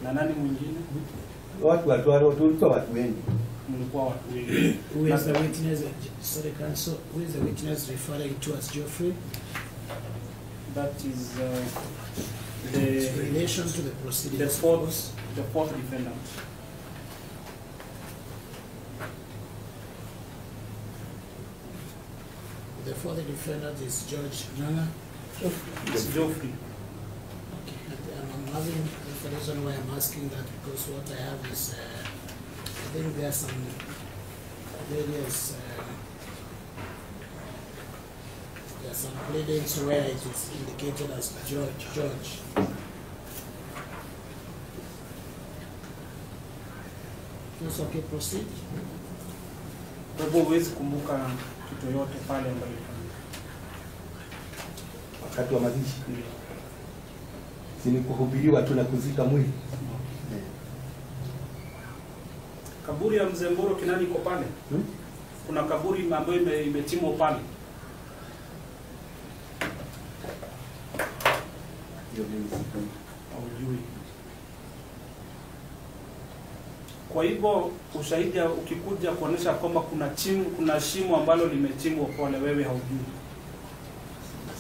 Na nani mwingine? Tulikuwa watu wengi. Mlikuwa watu wengi. Who is the witness? Sorry, counsel. Who is the witness referring to as Geoffrey? That is in relation to the proceedings. The fourth defendant. The fourth defendant is George Nanga. It's Geoffrey. Okay. And I'm having the reason why I'm asking that because what I have is I think there are some various there are some pleadings where it is indicated as George. Yes, okay, proceed. Kwa hivyo huwezi kumbuka kitu yote pale ambayo wakati wa mazishi. Si ni kuhubiriwa tu na kuzika mwili. Kaburi ya Mzee Mburu Kinani iko pale? Kuna kaburi ambayo imetimwa pale. Hiyo mimi sijui. Haujui. Kwa hivyo ushahidi ukikuja kuonesha kwamba kuna shimo ambalo limechimbwa pale, wewe haujui.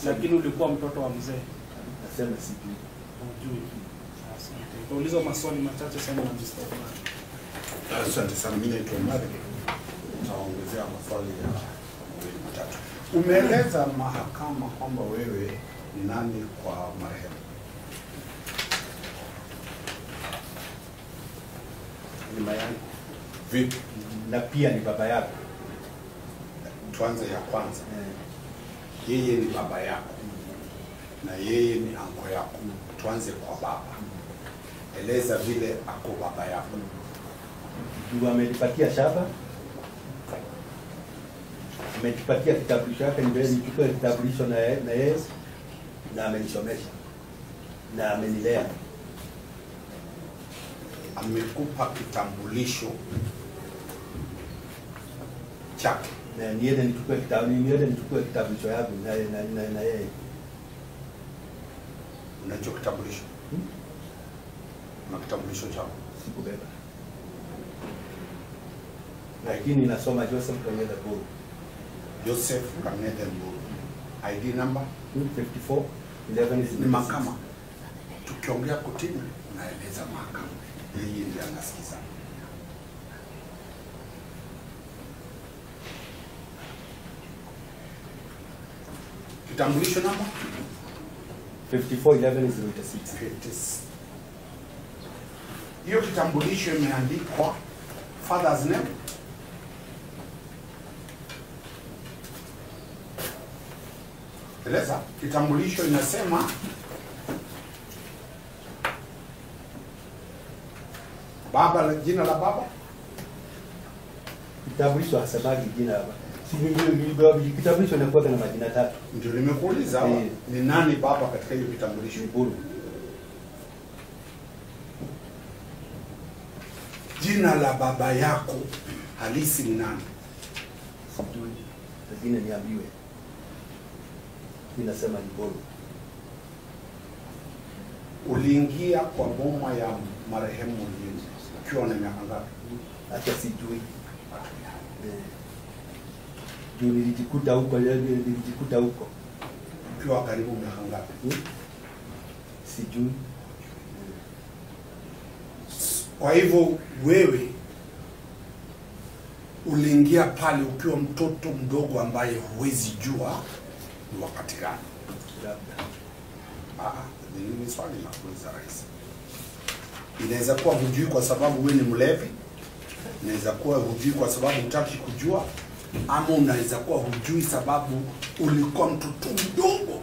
Lakini ulikuwa mtoto wa mzee. Nasema sijui. Haujui. Asante. Tuulize maswali machache sana na Mr. Omar. Asante sana, mimi naitwa Omar. Naongezea maswali ya matatu. Umeeleza mahakama kwamba wewe ni nani kwa marehemu. Ni mama yangu. Vipi? Na pia ni baba yako. Tuanze ya kwanza. Yeye ni baba yako. Na yeye ni anko yako. Tuanze kwa baba. Eleza vile ako baba yako. Ndio amenipatia shamba. Nimejipatia kitambulisho yake, nichukue kitambulisho na yeye na amenisomesha na amenilea. Amekupa kitambulisho chake Na niende nichukue kitambulisho yangu na yeye. Unacho kitambulisho? Una kitambulisho chako? Sikubeba. Lakini nasoma Joseph Kanyeda Buru. Joseph Kanyeda Buru. ID number 5411 ni mahakama. Tukiongea kotini unaeleza mahakama. Yeye ndiye anasikiza. Kitambulisho namba 5411 hiyo kitambulisho imeandikwa father's name, eleza. Kitambulisho inasema baba, jina la baba. Kitambulisho hasabaji jina la baba. Kitambulisho inakuwa na majina 3. Ndio nimekuuliza ni nani baba katika hiyo kitambulisho? Buru. Jina la baba yako halisi ni nani? Sijui. Lakini niambiwe. Ninasema ni Buru. Uliingia kwa boma ya marehemu Mlinzi ukiwa na miaka ngapi? Hata sijui. Juu nilijikuta huko. Ukiwa karibu miaka ngapi? Sijui. Kwa hivyo wewe uliingia pale ukiwa mtoto mdogo ambaye huwezi jua ni wakati gani? Labda. Ni swali la kuuliza rais. Inaweza kuwa hujui kwa sababu wewe ni mlevi. Inaweza kuwa hujui kwa sababu hutaki kujua, ama unaweza kuwa hujui sababu ulikuwa mtoto mdogo.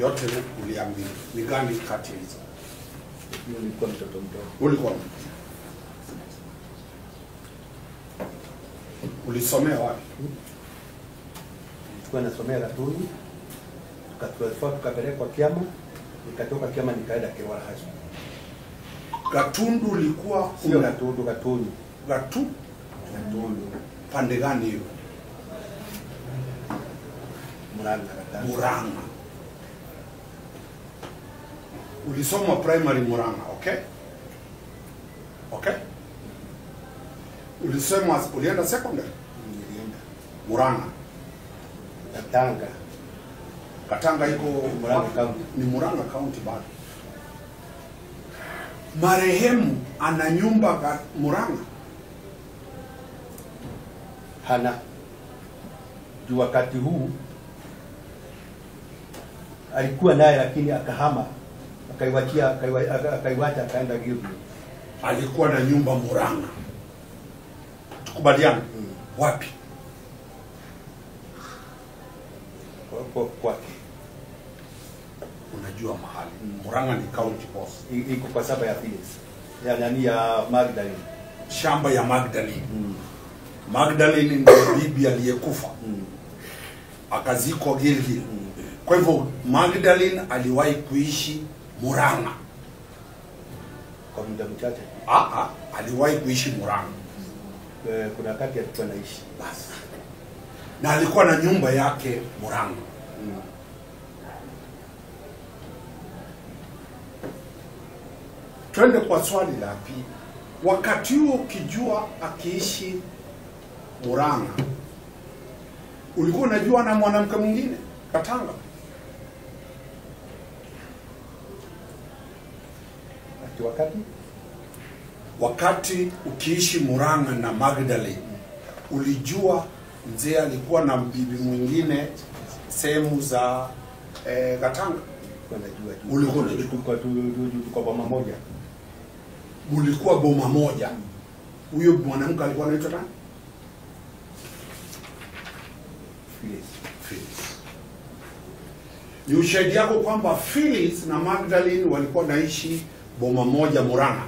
Yote uliambiwa. Ni gani kati ya hizo? Nilikuwa mtoto mdogo. Ulikuwa ulisomea wapi? Nilikuwa nasomea Gatuni. Tukapelekwa Kiama. Nikatoka Kiama nikaenda Kewala High School. Gatundu ulikuwa sio Gatundu, Gatuni. Gatundu pande gani hiyo? Murang'a. Ulisoma primary Murang'a, okay? Okay? Ulienda secondary? Nilienda Murang'a. Katanga iko Murang'a County. Ni Murang'a County bado. Marehemu ana nyumba Murang'a? Hana. Juu wakati huu alikuwa naye lakini akahama. Akaiwacha akaenda Gilgil. Alikuwa na nyumba Murang'a. Tukubaliana. Wapi? Kwake. Unajua mahali. Murang'a ni county boss. Iko kwa saba ya Phyllis. Ya Magdalene. Shamba ya Magdalene. Magdalene ndio bibi aliyekufa. Akazikwa Gilgil. Kwa hivyo Magdalene aliwahi kuishi Murang'a. Kwa muda mchache. Aliwahi kuishi Murang'a. Kuna wakati alikuwa naishi. Basi. Na alikuwa na nyumba yake Murang'a. Twende kwa swali la pili. Wakati huo ukijua akiishi Murang'a, ulikuwa unajua na mwanamke mwingine Katanga? Wakati ukiishi Murang'a na Magdalene, ulijua mzee alikuwa na bibi mwingine sehemu za Katanga? Ulikuwa kwa boma moja. Ulikuwa boma moja. Huyo mwanamke alikuwa anaitwa nani? Phyllis. Ni ushahidi yako kwamba Phyllis na Magdalene walikuwa naishi boma moja Murang'a?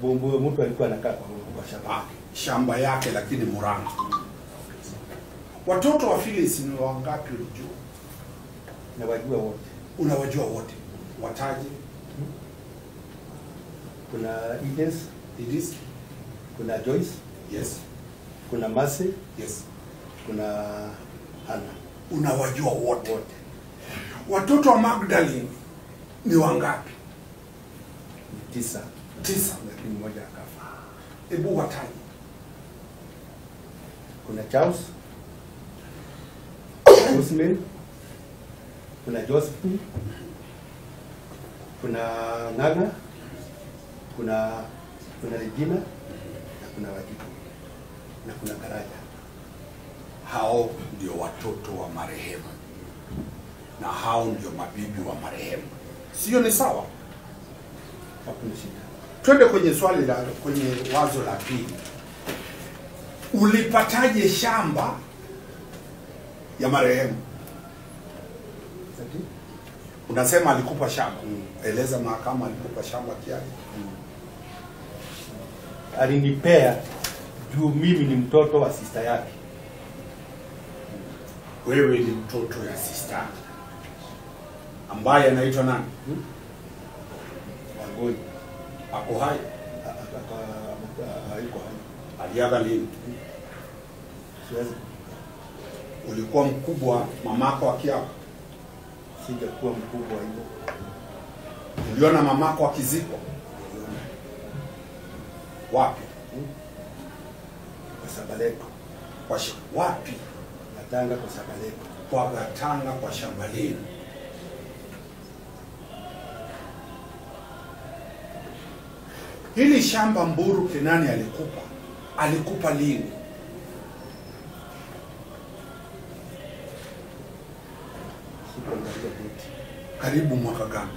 Bombo mtu alikuwa anakaa kwa shamba. Shamba yake lakini Murang'a. Watoto wa Phyllis ni wangapi unajua? Na wajua wote. Unawajua wote. Wataje? Kuna Edith, kuna Joyce, yes. Kuna Mercy, yes. Kuna Hannah. Unawajua wote. Watoto wa Magdalene ni wangapi? 9. 9, lakini mmoja akafa. Hebu wataje. Kuna Charles, Usman, kuna Josephine, kuna Ng'ang'a, kuna Regina, na kuna Wajibu, na kuna Karaja. Hao ndio watoto wa marehemu. Na hao ndio mabibi wa marehemu. Sio ni sawa? Hakuna shida. Twende kwenye swali la kwenye wazo la pili. Ulipataje shamba ya marehemu? Unasema alikupa shamba. Eleza mahakama alikupa shamba kiasi. Alinipea juu mimi ni mtoto wa sister yake. Wewe ni mtoto ya sister ambaye anaitwa nani? Wangoi. Ako hai? Haiko hai. Aliaga lini? Siwezi. Ulikuwa mkubwa mamako akiaga? Sijakuwa mkubwa hivyo. Uliona mamako akizikwa? Wapi? Kwa Sabaleto. Wapi? Gatanga kwa Sabaleto. Kwa Gatanga kwa shamba lenu. Hili shamba Mburu Kenani alikupa? Alikupa lini? Karibu mwaka gani?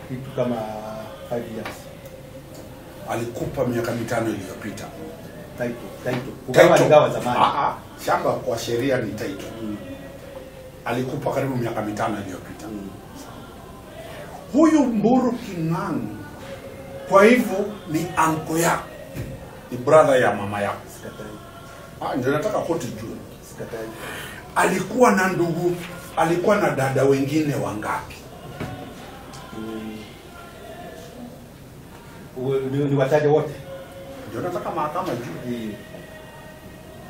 Kitu kama 5 years. Alikupa miaka 5 iliyopita. Title. Ukawa ingawa zamani. Shamba kwa sheria ni title. Alikupa karibu miaka 5 iliyopita. Huyu Mburu King'ang'i kwa hivyo ni anko yako. Ni brother ya mama yako. Sikatai. Ndio nataka koti juu. Sikatai. Alikuwa na ndugu, alikuwa na dada wengine wangapi? Ni wataje wote. Ndio nataka mahakama juu.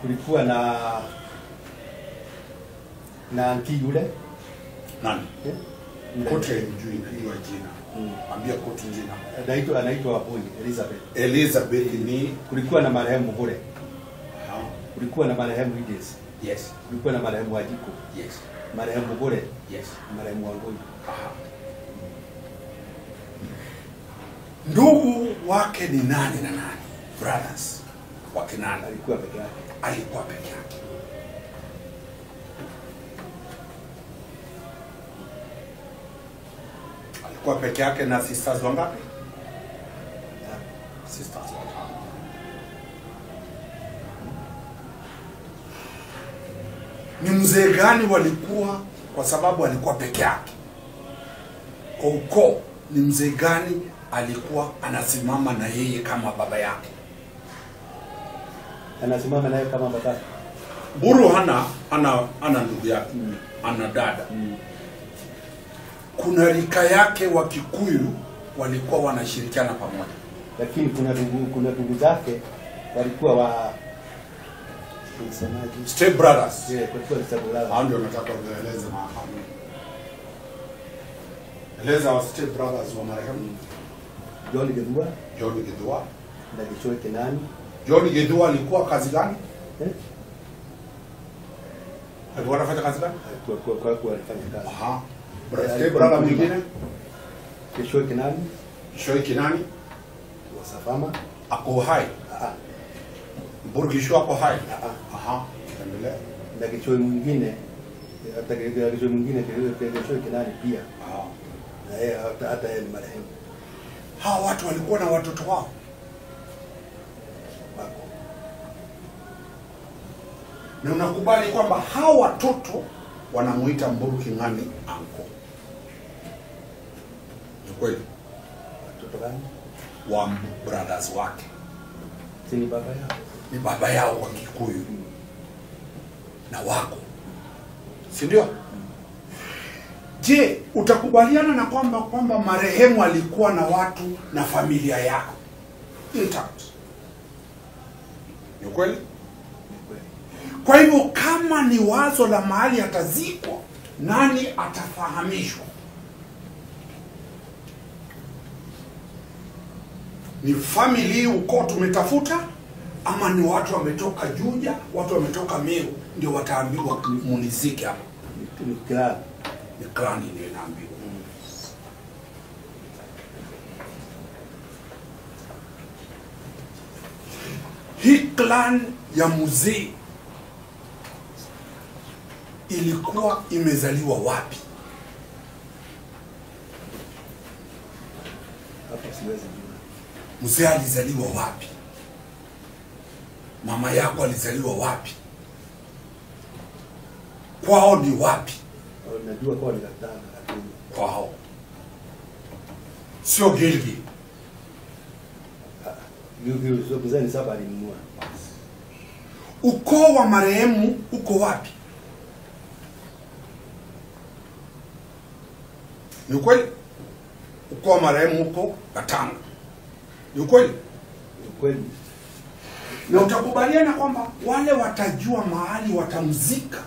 Kulikuwa na anti yule. Nani? Koti juu hiyo jina. Ambia koti jina. Anaitwa Wapoli, Elizabeth. Elizabeth ni kulikuwa na marehemu Bure. Aha. Kulikuwa na marehemu Idris. Yes. Kulikuwa na marehemu Wajiko. Yes. Marehemu Bure. Yes. Marehemu Wangoi. Aha. Ndugu wake ni nani na nani? Brothers wake nani? Alikuwa peke yake. Alikuwa peke yake. Alikuwa peke yake na sisters wangapi? Sisters watano. Ni mzee gani walikuwa kwa sababu alikuwa peke yake? Kwa ukoo ni mzee gani alikuwa anasimama na yeye kama baba yake? Anasimama naye kama baba. Mburu ana ndugu yake, ana dada. Kuna rika yake wa Kikuyu walikuwa wanashirikiana pamoja. Lakini kuna ndugu zake walikuwa wa Step brothers. Yeah, kwa step brothers. Hao ndio nataka kueleza mahakama. Eleza wa step brothers wa marehemu. John Githua. John Githua. Na Gichoe Kenani. John Githua alikuwa kazi gani? Alikuwa anafanya kazi gani? Alikuwa anafanya kazi. Aha. Step brother mwingine? Gichoe Kenani. Gichoe Kenani. Wasafama. Ako hai. Burgisho ako hai. Aha. Endelea. Na Gichoe mwingine hata Gichoe mwingine Gichoe Kenani pia. Aha. Na yeye hata yeye ni marehemu. Hawa watu walikuwa na watoto wao. Na unakubali kwamba hawa watoto wanamuita Mburu King'ani anko. Ni kweli? Watoto gani? Wa brothers wake. Si ni baba yao? Ni baba yao wa Kikuyu. Na wako. Si ndio? Je, utakubaliana na kwamba marehemu alikuwa na watu na familia yako intact? Ni kweli? Kwa hivyo kama ni wazo la mahali atazikwa, nani atafahamishwa? Ni family uko tumetafuta, ama ni watu wametoka Juja, watu wametoka Meru ndio wataambiwa munizike hapa? Ni clan. Ni clan ndio inaambiwa. Hii clan ya mzee ilikuwa imezaliwa wapi? Hapa siwezi jua. Mzee alizaliwa wapi? Mama yako alizaliwa wapi? Kwao ni wapi? Najua kwa ni Gatanga lakini Kwao sio Gilgil. Gilgil sio mzee, ni saba alinunua. Ukoo wa marehemu uko wapi? Ni kweli? Ukoo wa marehemu uko Gatanga. Ni kweli? Ni kweli. Na utakubaliana kwamba wale watajua mahali watamzika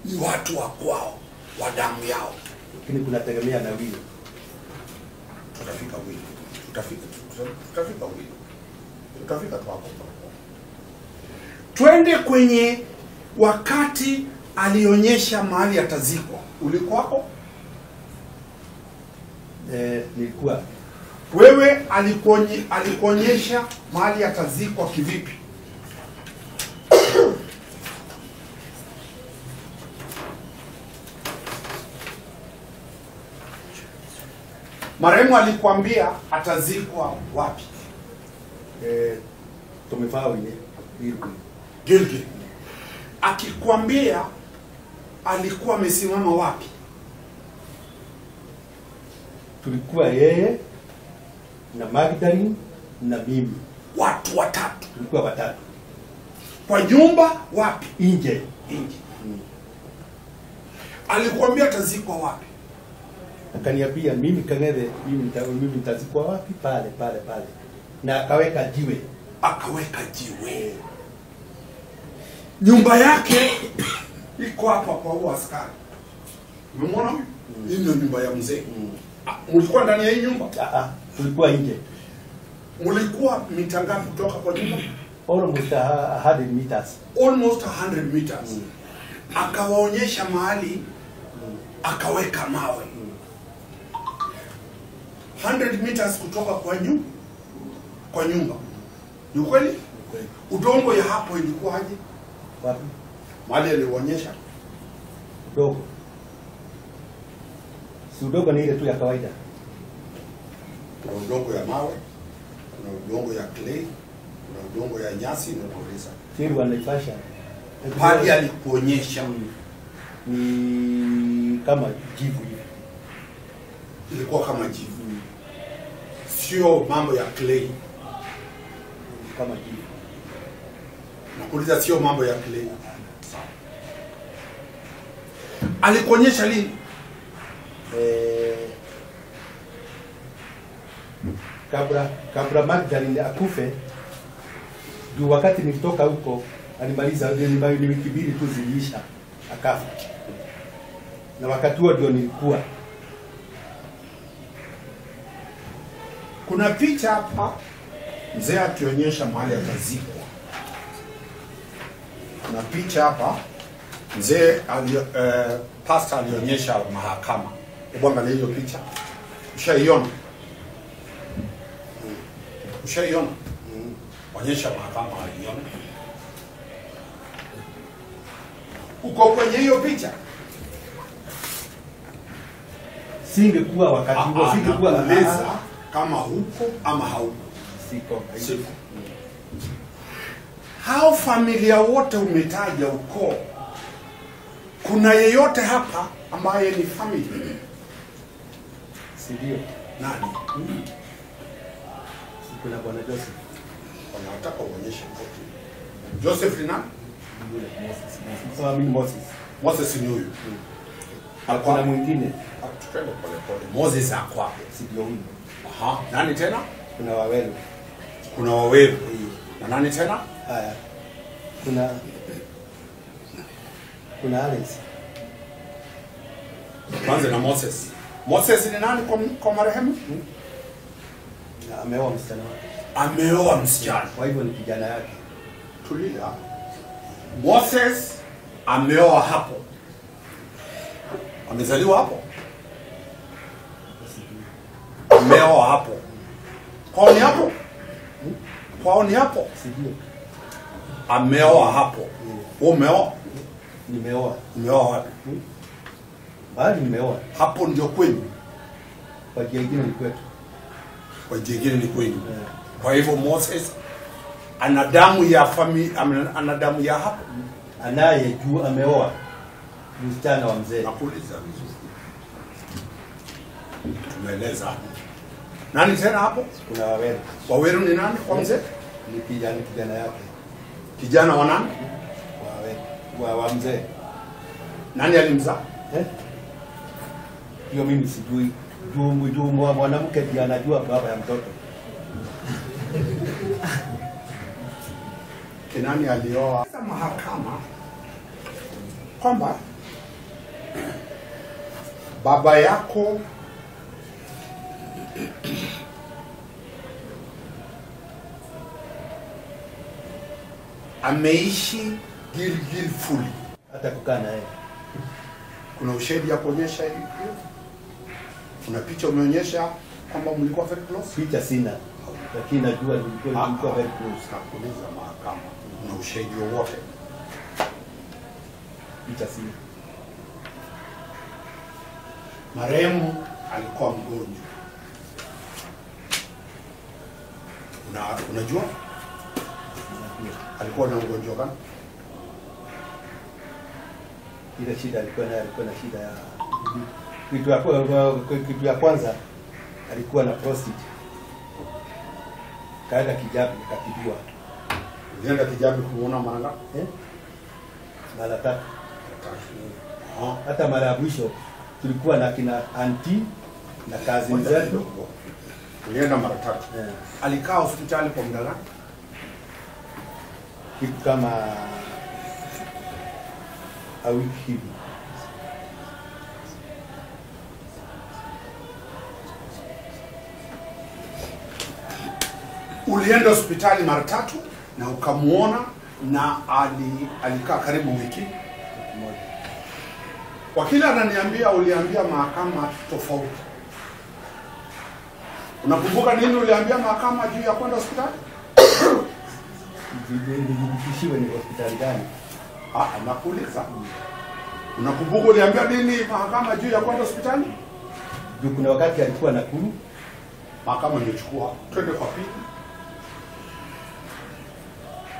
ni watu wa kwao, wa damu yao. Lakini kunategemea na wili. Tutafika wili. Tutafika wili. Tutafika tu hapo. Twende kwenye wakati alionyesha mahali atazikwa. Ulikuwako? Nilikuwa. Wewe alikuonyesha mahali atazikwa kivipi? Marehemu alikwambia atazikwa wapi? Tumefaa wile. Gilgil. Akikwambia alikuwa amesimama wapi? Tulikuwa yeye na Magdalene na mimi. Watu watatu. Tulikuwa watatu. Kwa nyumba wapi? Nje. Nje. Alikwambia atazikwa wapi? Akaniambia mimi Kang'ethe, mimi nitazikwa wapi? Pale. Na akaweka jiwe. Akaweka jiwe. Nyumba yake iko hapa kwa huo askari. Umemwona? Hii ndio nyumba ya mzee. Mlikuwa ndani ya hii nyumba? Tulikuwa nje. Mlikuwa mita ngapi kutoka kwa nyumba? Almost 100 meters. Almost 100 meters. Akawaonyesha mahali, akaweka mawe. 100 meters kutoka kwa nyumba. Ni kweli? Udongo ya hapo ilikuwa aje? Wapi? Mahali alionyesha. Udongo. Si udongo ni ile tu ya kawaida. Kuna udongo ya mawe, kuna udongo ya clay, kuna udongo ya nyasi na kuuliza. Siri wanaifasha. Pale alikuonyesha ni kama jivu hivi. Ilikuwa kama jivu. Sio mambo ya clay. Kama jivu. Nakuuliza sio mambo ya clay. Alikuonyesha lini? Kabla Magdalene akufe, juu wakati nilitoka huko alimaliza ni wiki mbili tu ziliisha akafa. Na wakati huo ndio nilikuwa. Kuna picha hapa mzee akionyesha mahali atazikwa. Kuna picha hapa mzee pastor alionyesha mahakama. Hebu angalia hiyo picha. Ushaiona? Ushaiona? Onyesha mahakama aliona. Uko kwenye hiyo picha? Singekuwa wakati huo, singekuwa leza kama huko ama hauko. Siko. Hao familia wote umetaja ukoo, Kuna yeyote hapa ambaye ni family? Si ndio? Nani? Kuna bwana Joseph. Wanataka uonyeshe kopi. Joseph ni nani? Yule Moses. Sasa mimi Moses. Moses ni huyu. Hakuna mwingine. Tukende pole pole. Moses akwa. Si ndio huyu. Aha. Nani tena? Kuna Wawelu. Kuna Wawelu. Na nani tena? Haya. Kuna Alex. Kwanza na Moses. Moses ni nani kwa marehemu? Ameoa msichana wake. Ameoa msichana. Kwa hivyo ni kijana yake. Tulia. Moses ameoa hapo. Amezaliwa hapo. Ameoa hapo. Kwao ni hapo? Kwao ni hapo? Sijui. Ameoa hapo. Wewe umeoa? Nimeoa. Umeoa wapi? Bali nimeoa. Hapo ndio kwenu. Kwa jingine ni kwetu. Kwa jingine ni kwenu. Kwa hivyo Moses ana damu ya familia, ana damu ya hapo. Anayejua ameoa msichana wa mzee. Nakuuliza vizuri. Tumeeleza. Nani tena hapo? Kuna Wawelu. Wawelu ni nani kwa mzee? Ni kijana yake. Kijana wa nani? Wa mzee. Nani alimzaa? Hiyo mimi sijui. Juu mwanamke ndiye anajua baba ya mtoto. Kinani alioa mahakama kwamba baba yako ameishi guiltfully. Hata kukaa naye. Kuna ushahidi ya kuonyesha hivi? Kuna picha umeonyesha kwamba mlikuwa very close? Picha sina. Lakini najua nilikuwa very close. Nakuuliza mahakama. Kuna ushahidi wowote? Picha sina. Marehemu alikuwa mgonjwa. Unajua? Alikuwa na ugonjwa gani? Ile shida alikuwa na shida ya kitu ya kwanza alikuwa na prostate. Kaenda Kijabi akatibua. Ulienda Kijabi kumuona mara ngapi? Mara 3. Hata mara ya mwisho tulikuwa na kina anti na kazi zetu. Ulienda mara 3. Alikaa hospitali kwa muda gani? Kitu kama a wiki hivi. Ulienda hospitali mara 3 na ukamuona na alikaa karibu wiki moja. Kwa kila ananiambia uliambia mahakama tofauti. Unakumbuka nini uliambia mahakama juu ya kwenda hospitali? Nilikishiwe ni hospitali gani? Nakuuliza. Unakumbuka uliambia nini mahakama juu ya kwenda hospitali? Juu kuna wakati alikuwa Nakuru, mahakama imechukua. Twende kwa pili.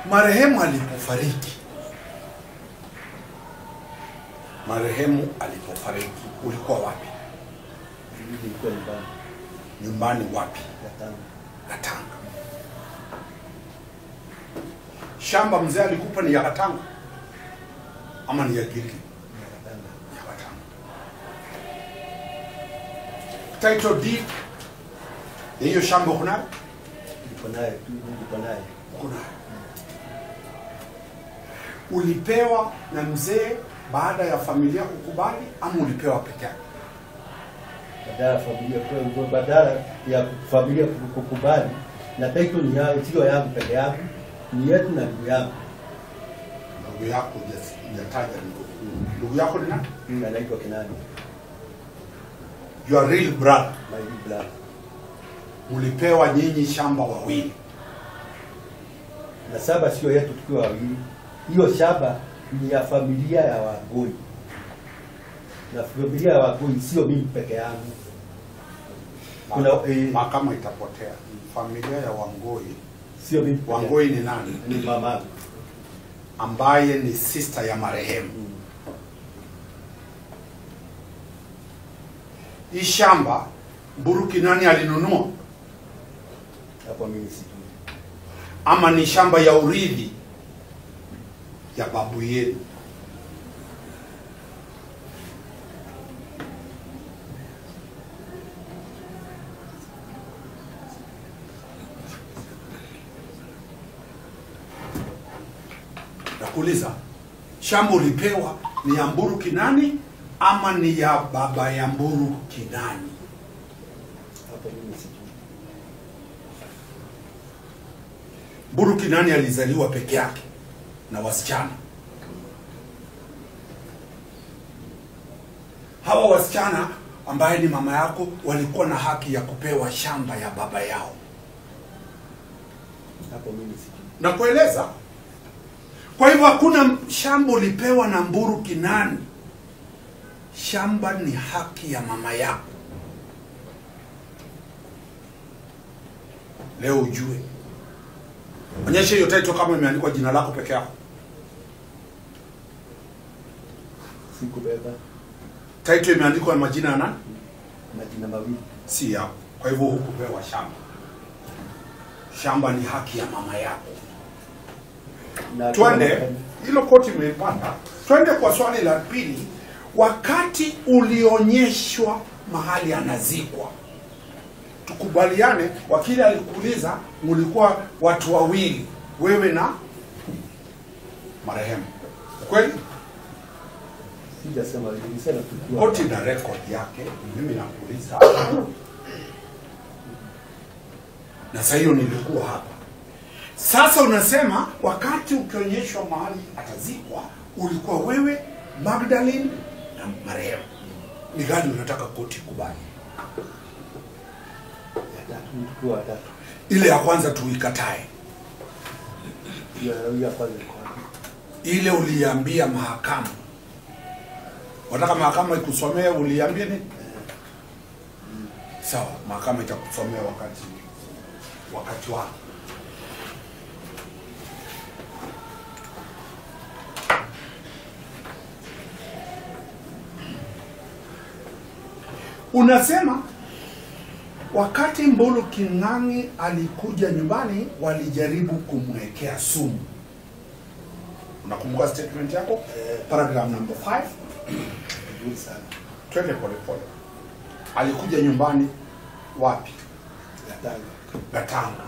Marehemu alipofariki. Ulikuwa wapi? nilikuwa nyumbani. Nyumbani wapi? Gatanga. Shamba mzee alikupa ni ya Gatanga ama ni ya Gilgil? Ya Gatanga. Title deed ya hiyo shamba uko nayo? Niko nayo. Ulipewa na mzee baada ya familia kukubali ama ulipewa peke yake? Badala ya familia kukubali, na title ni yao, sio yangu peke yangu, ni yetu na ndugu yangu. Ndugu yako hujataja ndugu yako ni nani? Anaitwa Kinani. Your real brother. My real brother. Ulipewa nyinyi shamba wawili. Na shamba sio yetu tukiwa wawili. Hiyo shamba ni ya familia ya Wangui. Na familia ya Wangui sio mimi peke yangu. Kuna mahakama itapotea. Familia ya Wangui sio mimi. Wangui ni nani? Ni mama ambaye ni sister ya marehemu. hii shamba Mburuki nani alinunua? Hapo mimi sijui. Ama ni shamba ya urithi ya babu yenu? Nakuuliza, shamba ulipewa ni ya Mburuki nani ama ni ya baba ya Mburuki nani? Hapo mimi sijui. Mburuki nani alizaliwa peke yake na wasichana? Hawa wasichana ambaye ni mama yako walikuwa na haki ya kupewa shamba ya baba yao. Hapo mimi sijui. Na kueleza, kwa hivyo hakuna shamba ulipewa na Mburuki nani. Shamba ni haki ya mama yako. Leo ujue. Onyesha hiyo title kama imeandikwa jina lako peke yako. Sikubeba. Title imeandikwa na majina ya nani? Majina mawili. Si yako. Kwa hivyo hukupewa shamba. Shamba ni haki ya mama yako. Na Twende, hilo koti imeipata. Twende kwa swali la pili. Wakati ulionyeshwa mahali anazikwa, tukubaliane, wakili alikuuliza mlikuwa watu wawili, wewe na marehemu. Kweli? Sijasema, nilisema tukua. Koti na record yake, mimi nakuuliza. Na sasa hiyo nilikuwa hapa. Sasa unasema wakati ukionyeshwa mahali atazikwa, ulikuwa wewe, Magdalene na marehemu. Ni gani unataka koti kubali? Ya tatu, tukua watatu. Ile ya kwanza tuikatae. Ya kwanza kwa. Ile uliambia mahakama. Wataka mahakama ikusomee uliambia nini? Sawa, mahakama itakusomea wakati wako. Unasema wakati Mburuki Ng'ang'i alikuja nyumbani walijaribu kumwekea sumu. Unakumbuka statement yako? Paragraph number 5. Good sana. Twende pole pole. Alikuja nyumbani wapi? Gatanga.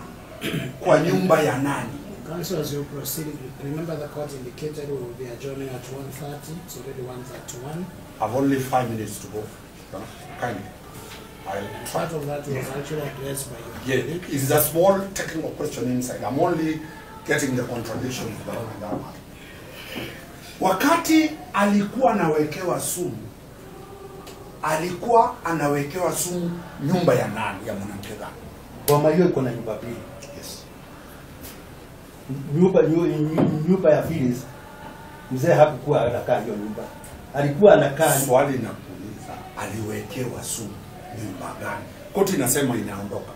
Kwa nyumba ya nani? Counsel, as you proceed, remember the court indicated we will be adjourning at 1:30. It's already 1:31. I've only 5 minutes to go. Kindly. Part of that was actually addressed by your Yeah, colleague. it's a small technical question inside. I'm only getting the contradictions that are. Wakati alikuwa anawekewa sumu, alikuwa anawekewa sumu nyumba ya nani, ya mwanamke gani? Kwa maana iko na nyumba mbili. Yes. Nyumba ya Phyllis. Mzee hakukuwa anakaa hiyo nyumba. Alikuwa anakaa. Swali nakuuliza, aliwekewa sumu nyumba gani? Koti inasema inaondoka.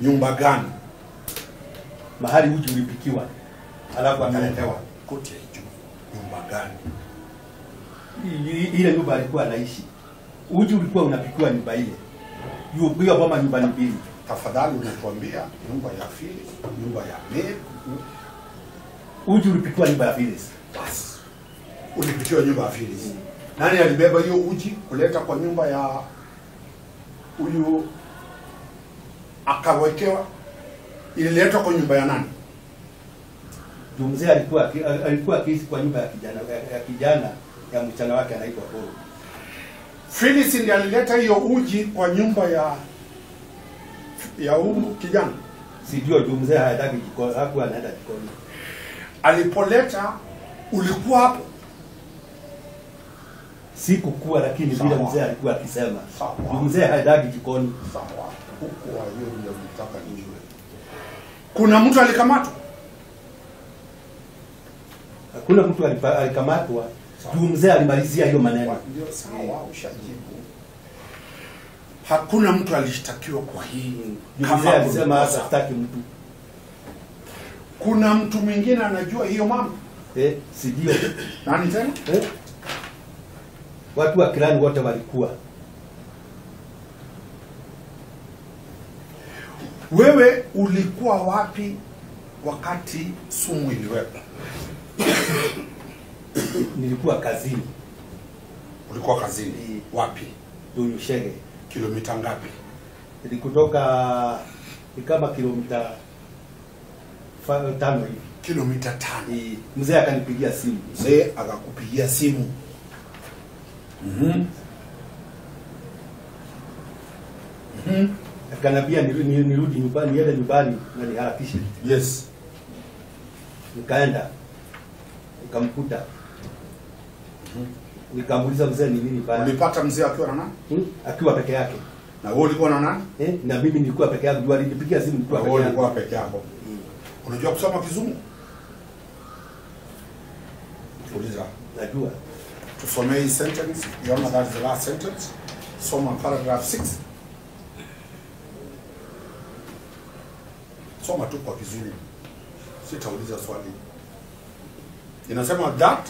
Nyumba gani? Mahali uji ulipikiwa. Alafu Akaletewa. Koti haijui. Nyumba gani? ile nyumba alikuwa anaishi. Uji ulikuwa unapikiwa nyumba ile. Hiyo boma nyumba mbili. Tafadhali unatuambia nyumba ya Phyllis, nyumba ya Mary. Uji ulipikiwa nyumba ya Phyllis. Basi. Ulipikiwa nyumba ya Phyllis. Nani alibeba hiyo uji kuleta kwa nyumba ya huyu akawekewa? Ililetwa kwa nyumba ya nani? Mzee alikuwa akiishi kwa nyumba ya kijana ya mchana wake anaitwa Paul. Phyllis ndiye alileta hiyo uji kwa nyumba ya huyu kijana. Sijui mzee hayataki jikoni, hakuwa anaenda jikoni. Alipoleta ulikuwa hapo? Sikukuwa, lakini vile mzee alikuwa akisema. Sawa. Mzee hayataki jikoni. Sawa. Huko hiyo ndio nataka nijue. Kuna mtu alikamatwa? Hakuna mtu alikamatwa. Mzee alimalizia hiyo maneno. Ndio sawa, ushajibu. Hakuna mtu alishtakiwa kwa hii. Mzee alisema hataki mtu. Kuna mtu mwingine anajua hiyo mambo? Sijui. Nani tena? Watu wa kirani wote walikuwa. Wewe ulikuwa wapi wakati sumu iliwekwa? Nilikuwa kazini. Ulikuwa kazini wapi? Duyushege. Kilomita ngapi? Nilikutoka ni kama kilomita 5 hivi. Kilomita 5. Mzee akanipigia simu. Mzee akakupigia simu. Akanambia nirudi nyumbani, niende nyumbani na niharakishe. Yes. Nikaenda. Nikamkuta. Nikamuuliza mzee ni nini baya. Ulipata mzee akiwa na nani? Akiwa peke yake. Na wewe ulikuwa na nani? Na mimi nilikuwa peke yangu. Jua alinipigia simu nilikuwa peke yangu. Ulikuwa peke yako. Unajua kusoma Kizungu? Uliza. Najua. Tusomee hii sentence. You know that is the last sentence. Soma paragraph 6. Soma tu kwa Kizungu. Sitauliza swali. Inasema that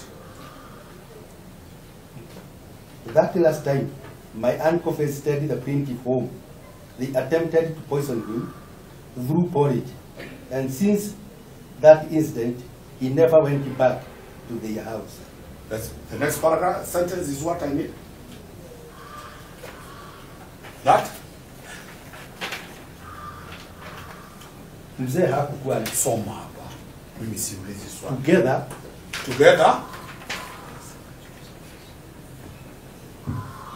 last time my uncle visited the plaintiff home. They attempted to poison him through porridge, and since that incident he never went back to their house. That's the next paragraph sentence is what I need. That mzee hakukuwa alisoma hapa. Mimi siulizi swali.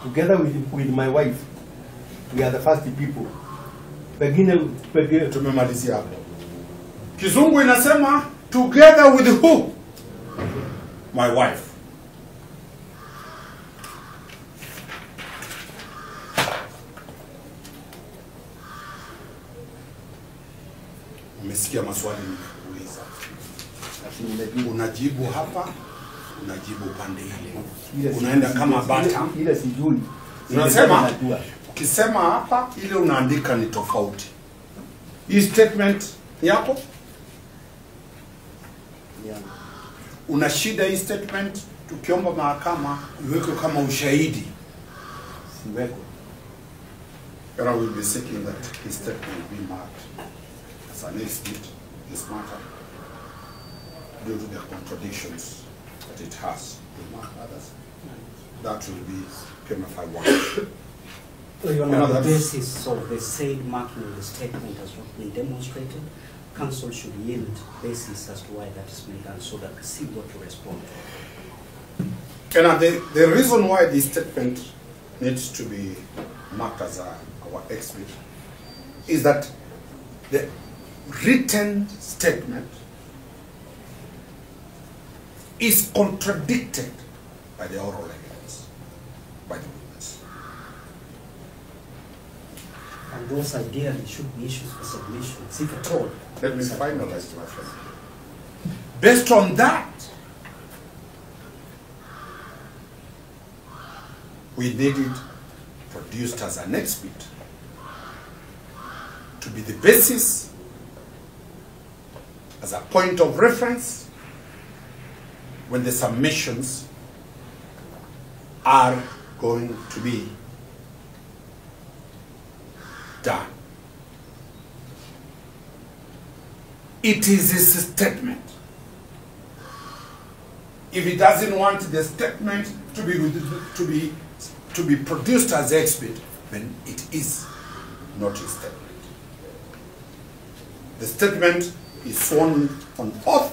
Together with my wife, we are the first people. Pengine tumemalizia hapo. Kizungu inasema together with who? My wife. Umesikia maswali nikuuliza. Unajibu hapa, unajibu pande ile. Unaenda kama bata. Ile sijui. Unasema ukisema hapa ile unaandika ni tofauti. Hii statement yako? Yeah. Una shida hii statement tukiomba mahakama iweke kama ushahidi? Siweko. And I will be seeking that his statement be marked as an exhibit this matter due to the contradictions that it has to mark others. That will be PMFI 1. Your Honor, the basis of the said marking in the statement has not been demonstrated. Counsel should yield basis as to why that is being done so that we see what to respond to. And the reason why this statement needs to be marked as our exhibit is that the written statement is contradicted by the oral evidence, by the witness. And those ideally should be issues for submissions, if at all. Let me finalize, my friend. Based on that, we need it produced as an exhibit to be the basis, as a point of reference when the submissions are going to be done. It is his statement. If he doesn't want the statement to be produced as exhibit, then it is not his statement. The statement is sworn on oath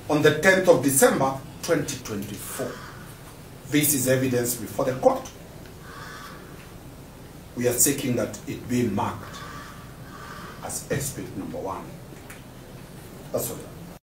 on the 10th of December 2024. This is evidence before the court. We are seeking that it be marked as exhibit number 1. That's all.